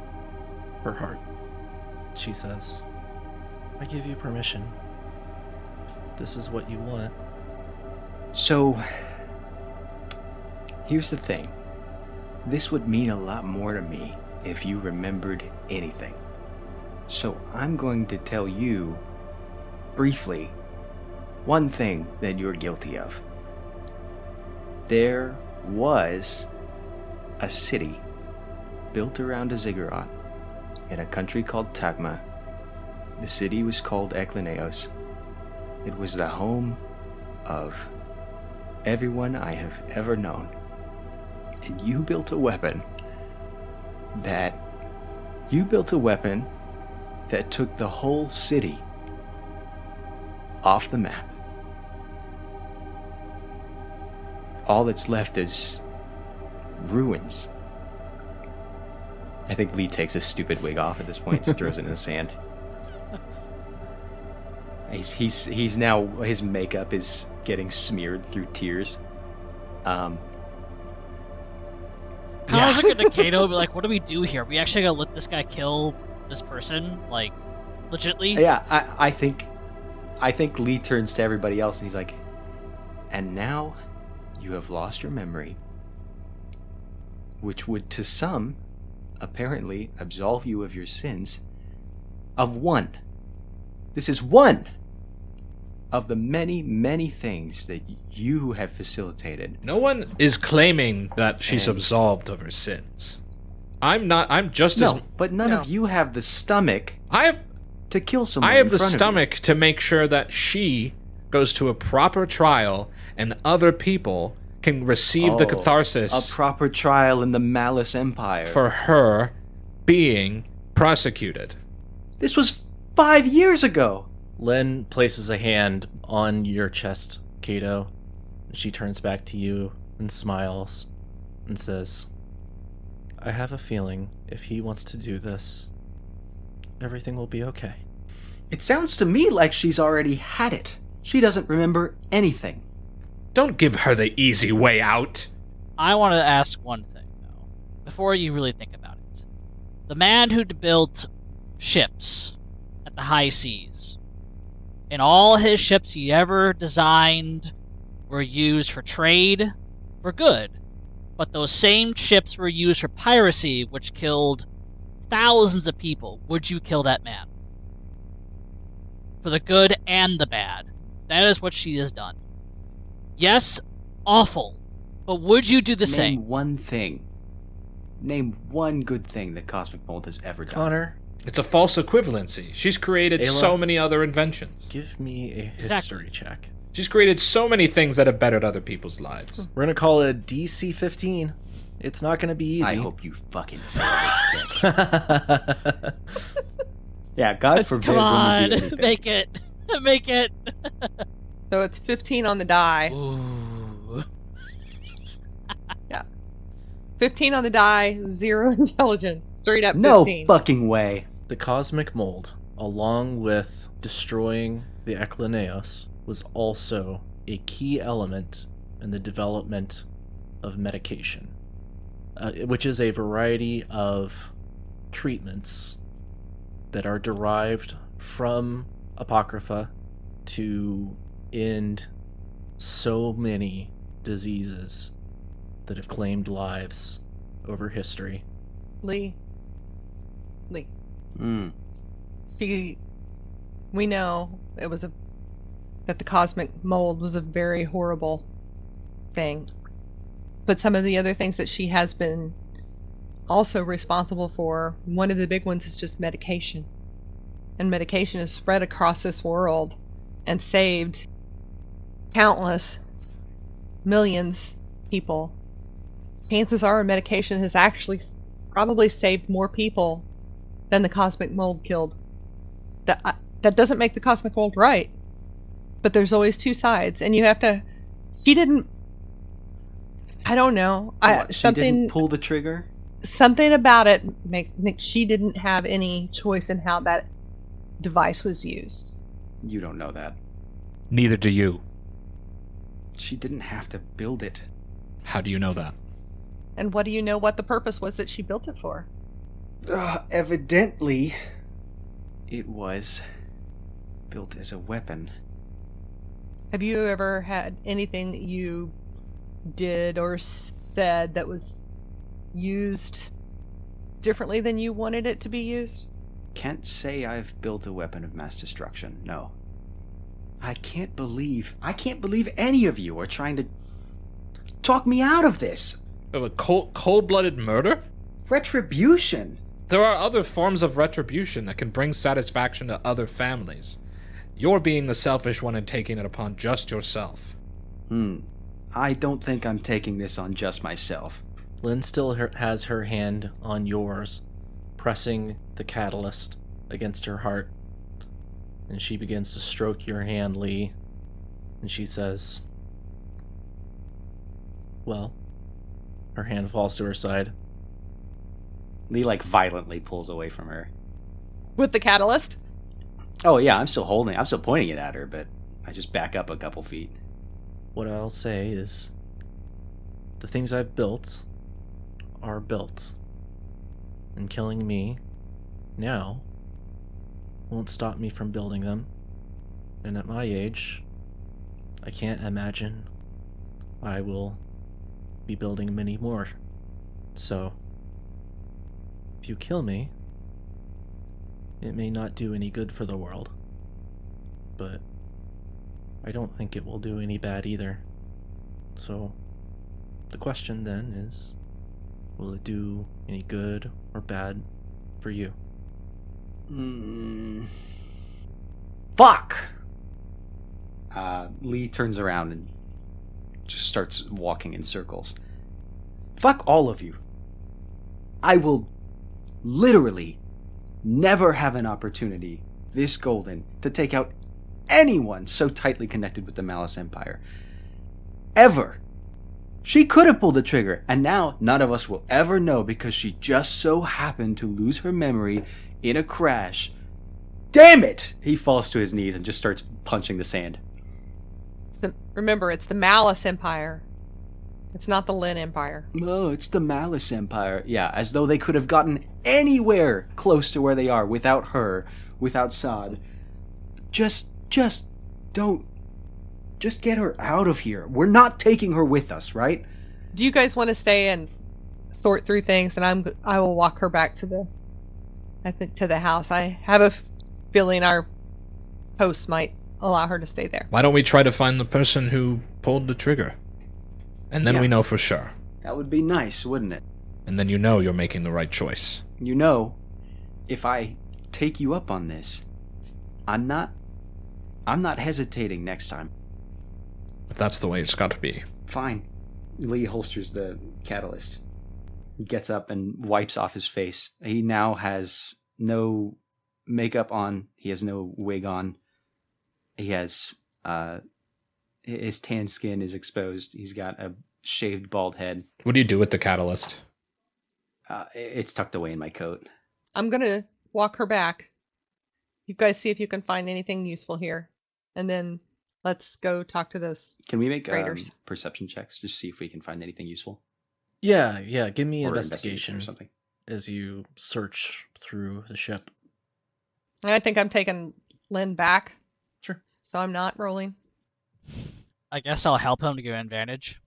her heart. She says, I give you permission. If this is what you want. So, here's the thing. This would mean a lot more to me if you remembered anything. So I'm going to tell you, briefly, one thing that you're guilty of. There was a city built around a ziggurat in a country called Tagma. The city was called Eklaneos. It was the home of everyone I have ever known. And you built a weapon that took the whole city off the map. All that's left is ruins. I think Lee takes his stupid wig off at this point, just throws it in the sand. He's now, his makeup is getting smeared through tears. How's it gonna Kato be like, what do we do here? We actually gotta let this guy kill this person? Like, legitly? Yeah, I think Lee turns to everybody else and he's like, and now you have lost your memory, which would to some apparently absolve you of your sins of one. This is one of the many, many things that you have facilitated. No one is claiming that she's absolved of her sins. I'm just as... No, but none of you have the stomach to kill someone. I have in the front of stomach to make sure that she goes to a proper trial and other people can receive the catharsis a proper trial in the Malus Empire for her being prosecuted. This was 5 years ago. Len places a hand on your chest, Kato. She turns back to you and smiles and says, I have a feeling if he wants to do this, everything will be okay. It sounds to me like she's already had it. She doesn't remember anything. Don't give her the easy way out. I want to ask one thing, though, before you really think about it. The man who built ships at the high seas, and all his ships he ever designed were used for trade, for good, but those same ships were used for piracy, which killed thousands of people. Would you kill that man? For the good and the bad. That is what she has done. Yes, awful, but would you do the same? Name one thing. Name one good thing that Cosmic Mold has ever done. Connor, It's a false equivalency. She's created Aila, so many other inventions. give me a history check. She's created so many things that have bettered other people's lives. We're gonna call it a DC 15. It's not gonna be easy. I hope you fucking fail this check. Yeah, God forbid. Come on, when you do anything. make it. Make it. So it's 15 on the die. Ooh. 15 on the die, 0 intelligence. Straight up 15. No fucking way. The cosmic mold, along with destroying the Eklaneos, was also a key element in the development of medication, which is a variety of treatments that are derived from Apocrypha to end so many diseases that have claimed lives over history. Lee. Mm. We know it was that the cosmic mold was a very horrible thing. But some of the other things that she has been also responsible for, one of the big ones is just medication. And medication is spread across this world and saved countless millions people. Chances are medication has actually probably saved more people than the cosmic mold killed. That doesn't make the cosmic mold right. But there's always two sides, and you have to. She didn't. I don't know. She didn't pull the trigger? Something about it makes she didn't have any choice in how that device was used. You don't know that. Neither do you. She didn't have to build it. How do you know that? And what do you know what the purpose was that she built it for? Evidently, it was built as a weapon. Have you ever had anything that you did or said that was used differently than you wanted it to be used? Can't say I've built a weapon of mass destruction, no. I can't believe any of you are trying to talk me out of this. Of a cold-blooded murder? Retribution. There are other forms of retribution that can bring satisfaction to other families. You're being the selfish one and taking it upon just yourself. I don't think I'm taking this on just myself. Lynn still has her hand on yours, pressing the catalyst against her heart. And she begins to stroke your hand, Lee. And she says, well, her hand falls to her side. Lee, like, violently pulls away from her. With the catalyst? Oh, yeah, I'm still pointing it at her, but I just back up a couple feet. What I'll say is, the things I've built are built. And killing me now won't stop me from building them. And at my age, I can't imagine I will be building many more. So, if you kill me, it may not do any good for the world. But I don't think it will do any bad either. So, the question then is, will it do any good or bad for you? Fuck! Lee turns around and just starts walking in circles. Fuck all of you. I will literally never have an opportunity this golden to take out anyone so tightly connected with the Malus Empire. Ever. She could have pulled the trigger, and now none of us will ever know because she just so happened to lose her memory in a crash. Damn it! He falls to his knees and just starts punching the sand. So, remember, it's the Malus Empire. It's not the Lin Empire. Oh, it's the Malus Empire. Yeah, as though they could have gotten anywhere close to where they are without her, without Sod. Just don't. Just get her out of here. We're not taking her with us, right? Do you guys want to stay and sort through things, and I will walk her back to the house. I have a feeling our hosts might allow her to stay there. Why don't we try to find the person who pulled the trigger? And then we know for sure. That would be nice, wouldn't it? And then you know you're making the right choice. You know, if I take you up on this, I'm not hesitating next time. If that's the way it's got to be. Fine. Lee holsters the catalyst. He gets up and wipes off his face. He now has no makeup on. He has no wig on. He has, his tan skin is exposed. He's got a shaved bald head. What do you do with the catalyst? It's tucked away in my coat. I'm going to walk her back. You guys see if you can find anything useful here. And then let's go talk to those Can we make raiders. Perception checks? Just see if we can find anything useful. Yeah, give me Or investigation or something. as you search through the ship. And I think I'm taking Lynn back. Sure. So I'm not rolling. I guess I'll help him to give advantage.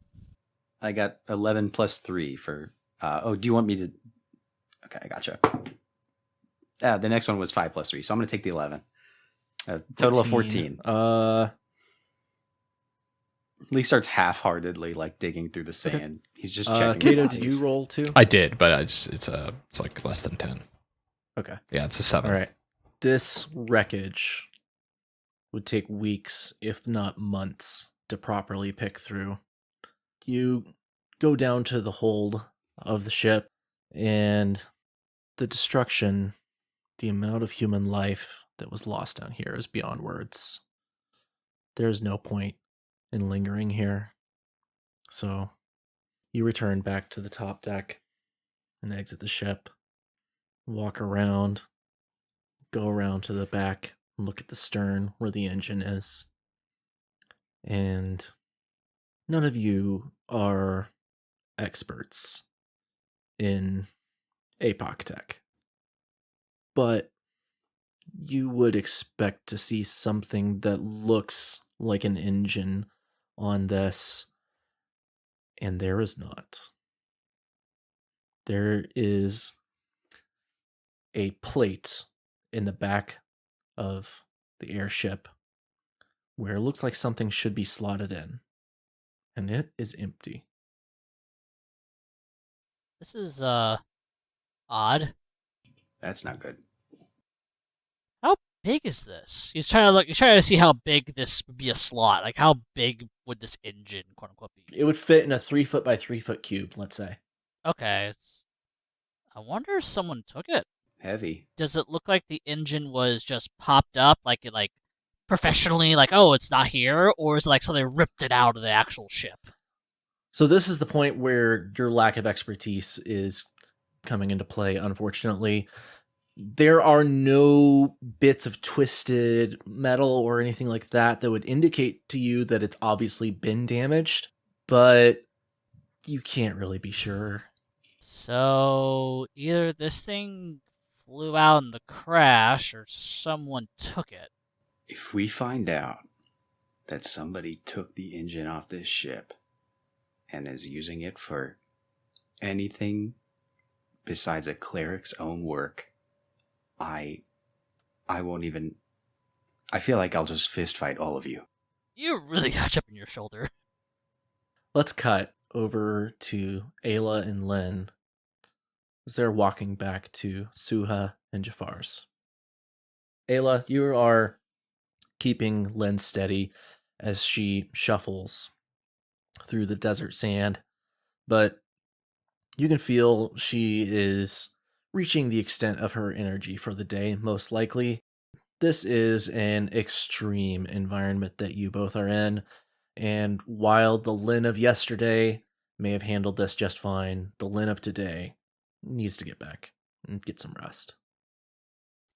I got 11 plus 3 for... do you want me to... Okay, I gotcha. The next one was 5 plus 3, so I'm going to take the 11. Total of 14. Lee starts half-heartedly, like, digging through the sand. Okay. He's just checking. Kato, the did bodies. you roll too? I did, but it's like less than 10. Okay. Yeah, it's a 7. All right. This wreckage would take weeks, if not months, to properly pick through. You go down to the hold of the ship, and the destruction, the amount of human life that was lost down here is beyond words. There's no point in lingering here. So you return back to the top deck and exit the ship, walk around, go around to the back, and look at the stern where the engine is. And none of you are experts in APOC tech, but you would expect to see something that looks like an engine on this, and there is not. There is a plate in the back of the airship where it looks like something should be slotted in, and it is empty. This is odd. That's not good. How big is this? He's trying to look. He's trying to see how big this would be a slot. Like, how big would this engine, quote unquote, be? It would fit in a 3 foot by 3 foot cube, let's say. Okay. I wonder if someone took it. Heavy. Does it look like the engine was just popped up, like it, like professionally, like, oh, it's not here, or is it like so they ripped it out of the actual ship? So this is the point where your lack of expertise is coming into play, unfortunately. There are no bits of twisted metal or anything like that that would indicate to you that it's obviously been damaged, but you can't really be sure. So either this thing flew out in the crash, or someone took it. If we find out that somebody took the engine off this ship and is using it for anything besides a cleric's own work, I won't even... I feel like I'll just fist fight all of you. You really got chip in your shoulder. Let's cut over to Aila and Lynn as they're walking back to Suha and Jafar's. Aila, you are keeping Lynn steady as she shuffles through the desert sand, but you can feel she is reaching the extent of her energy for the day, most likely. This is an extreme environment that you both are in, and while the Lynn of yesterday may have handled this just fine, the Lynn of today needs to get back and get some rest.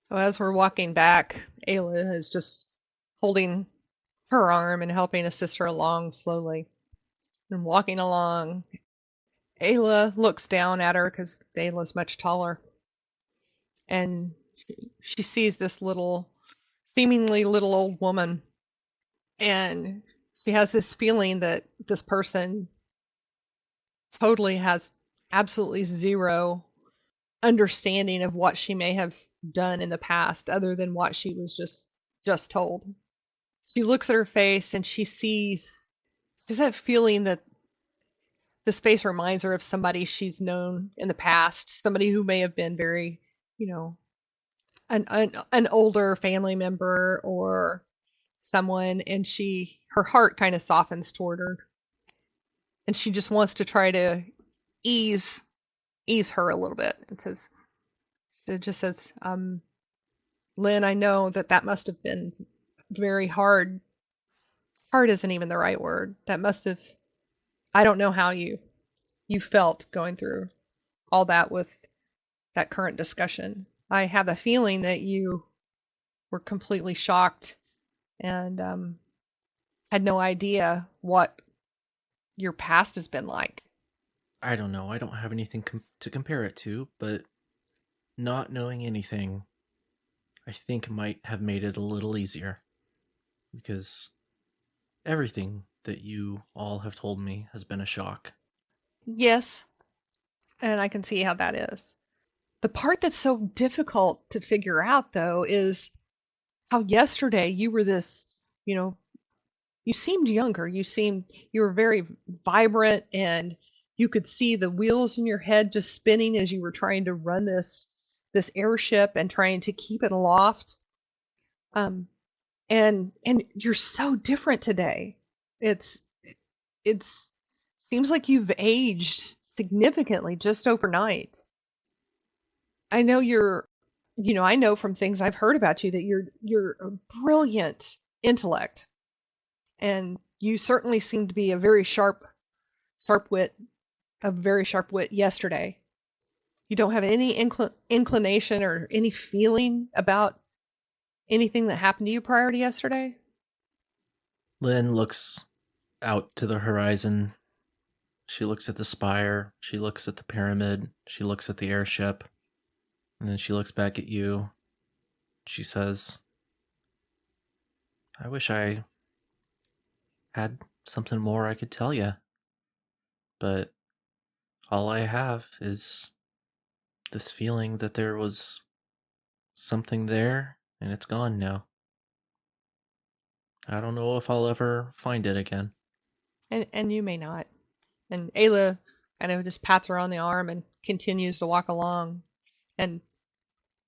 So as we're walking back, Aila is just holding her arm and helping assist her along slowly. And walking along, Aila looks down at her because Ayla's much taller. And she sees this seemingly little old woman. And she has this feeling that this person totally has absolutely zero understanding of what she may have done in the past other than what she was just told. She looks at her face and she's that feeling that this face reminds her of somebody she's known in the past, somebody who may have been very, an older family member or someone, and her heart kind of softens toward her. And she just wants to try to ease her a little bit. It just says, Lynn, I know that must have been very hard. Hard isn't even the right word. I don't know how you felt going through all that with that current discussion. I have a feeling that you were completely shocked and had no idea what your past has been like. I don't know. I don't have anything to compare it to, but not knowing anything, I think might have made it a little easier. Because everything that you all have told me has been a shock. Yes, and I can see how that is. The part that's so difficult to figure out, though, is how yesterday you were this, you seemed younger. You were very vibrant, and you could see the wheels in your head just spinning as you were trying to run this airship and trying to keep it aloft. And you're so different today. It's seems like you've aged significantly just overnight. I know I know from things I've heard about you that you're a brilliant intellect, and you certainly seem to be a very sharp wit yesterday. You don't have any inclination or any feeling about anything that happened to you prior to yesterday? Lynn looks out to the horizon. She looks at the spire. She looks at the pyramid. She looks at the airship. And then she looks back at you. She says, I wish I had something more I could tell you. But all I have is this feeling that there was something there, and it's gone now. I don't know if I'll ever find it again. And you may not. And Aila kind of just pats her on the arm and continues to walk along. And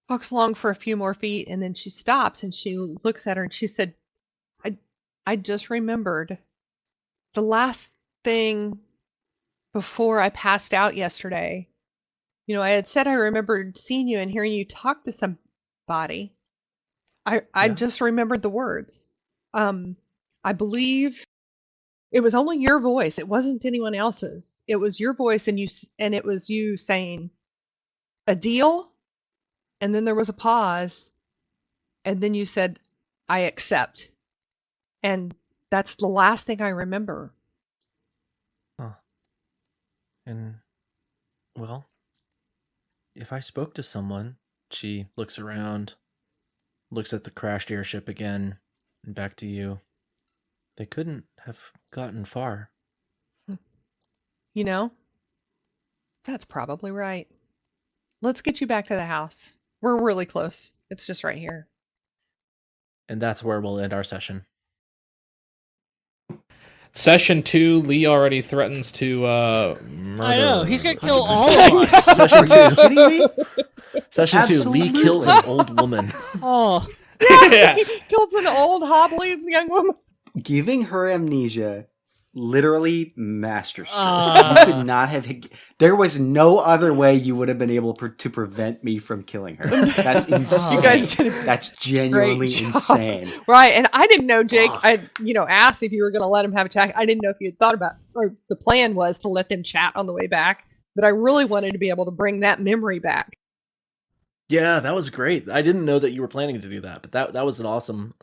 walks along for a few more feet, and then she stops and she looks at her and she said, I just remembered the last thing before I passed out yesterday. You know, I had said I remembered seeing you and hearing you talk to somebody. I Yeah. just remembered the words. I believe it was only your voice. It wasn't anyone else's. It was your voice, and it was you saying a deal, and then there was a pause, and then you said, I accept. And that's the last thing I remember. Huh. And, well, if I spoke to someone, she looks around, looks at the crashed airship again, and back to you. They couldn't have gotten far. You know, that's probably right. Let's get you back to the house. We're really close. It's just right here. And that's where we'll end our session. Session 2, Lee already threatens to murder. I know, he's gonna kill all of us. Session Are you 2. kidding me? Session 2. Lee kills an old woman. Oh, Yeah. He killed an old, hobbly young woman. Giving her amnesia, literally masterstroke. Ah. You could not have. There was no other way you would have been able to prevent me from killing her. That's insane. You guys did a That's genuinely great job. insane. Right, and I didn't know, Jake. I, asked if you were going to let him have a chat. I didn't know if you had thought about, or the plan was to let them chat on the way back. But I really wanted to be able to bring that memory back. Yeah, that was great. I didn't know that you were planning to do that, but that was an awesome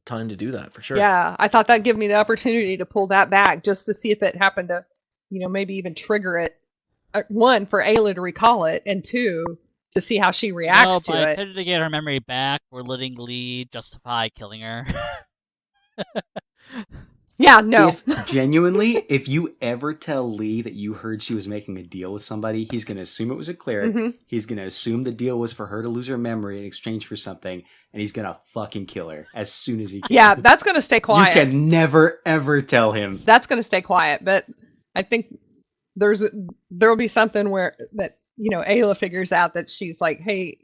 time to do that for sure. Yeah, I thought that'd give me the opportunity to pull that back just to see if it happened to, maybe even trigger it. One, for Aila to recall it, and two, to see how she reacts no, to but it. to get her memory back, we're letting Lee justify killing her. Yeah, no. If you ever tell Lee that you heard she was making a deal with somebody, he's going to assume it was a cleric. Mhm. He's going to assume the deal was for her to lose her memory in exchange for something, and he's going to fucking kill her as soon as he can. Yeah, that's going to stay quiet. You can never, ever tell him. That's going to stay quiet, but I think there'll be something where that Aila figures out that she's like, hey,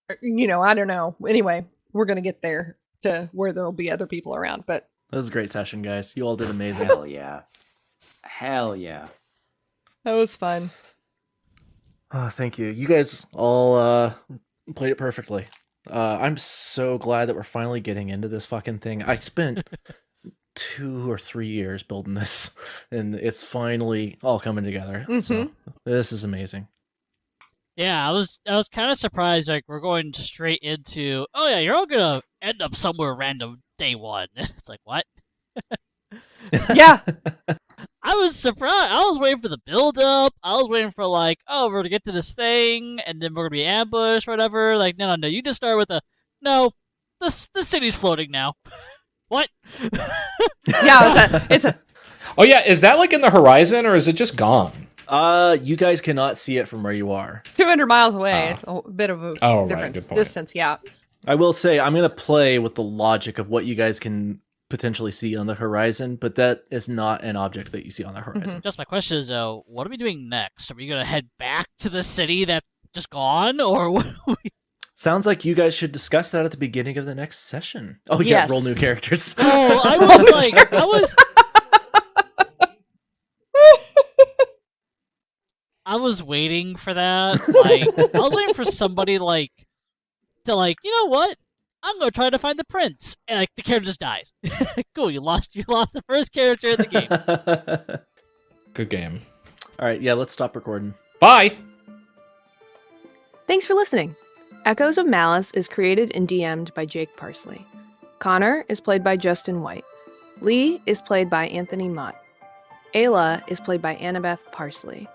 I don't know. Anyway, we're going to get there to where there'll be other people around, but That was a great session, guys. You all did amazing. Hell yeah. Hell yeah. that was fun. Oh, thank you. You guys all played it perfectly. I'm so glad that we're finally getting into this fucking thing. I spent 2 or 3 years building this, and it's finally all coming together. So this is amazing. Yeah, I was kind of surprised. Like, we're going straight into, oh yeah, you're all gonna end up somewhere random day one. It's like, what? Yeah. I was surprised. I was waiting for the build up. I was waiting for like, oh, we're gonna get to this thing, and then we're gonna be ambushed, or whatever. Like, no. You just start with no. The city's floating now. What? Yeah, it's a Oh yeah, is that like in the horizon or is it just gone? You guys cannot see it from where you are. 200 miles away. It's a bit of a Oh, right, different good point. distance. Yeah. I will say I'm going to play with the logic of what you guys can potentially see on the horizon, but that is not an object that you see on the horizon. Just my question is, though, what are we doing next? Are we gonna head back to the city that's just gone, or what? Sounds like you guys should discuss that at the beginning of the next session. Oh yeah, Yes. roll new characters. Oh, I was waiting for that. Like, I was waiting for somebody to you know what? I'm gonna try to find the prince, and like the character just dies. Cool, you lost the first character in the game. Good game. All right, yeah, let's stop recording. Bye. Thanks for listening. Echoes of Malus is created and DM'd by Jake Parsley. Connor is played by Justin White. Lee is played by Anthony Mott. Aila is played by Annabeth Parsley.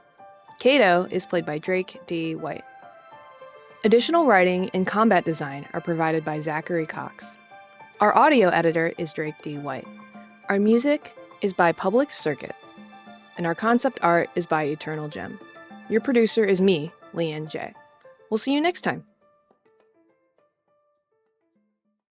Kato is played by Drake D. White. Additional writing and combat design are provided by Zachary Cox. Our audio editor is Drake D. White. Our music is by Public Circuit. And our concept art is by EternalGem. Your producer is me, Leanne Jay. We'll see you next time.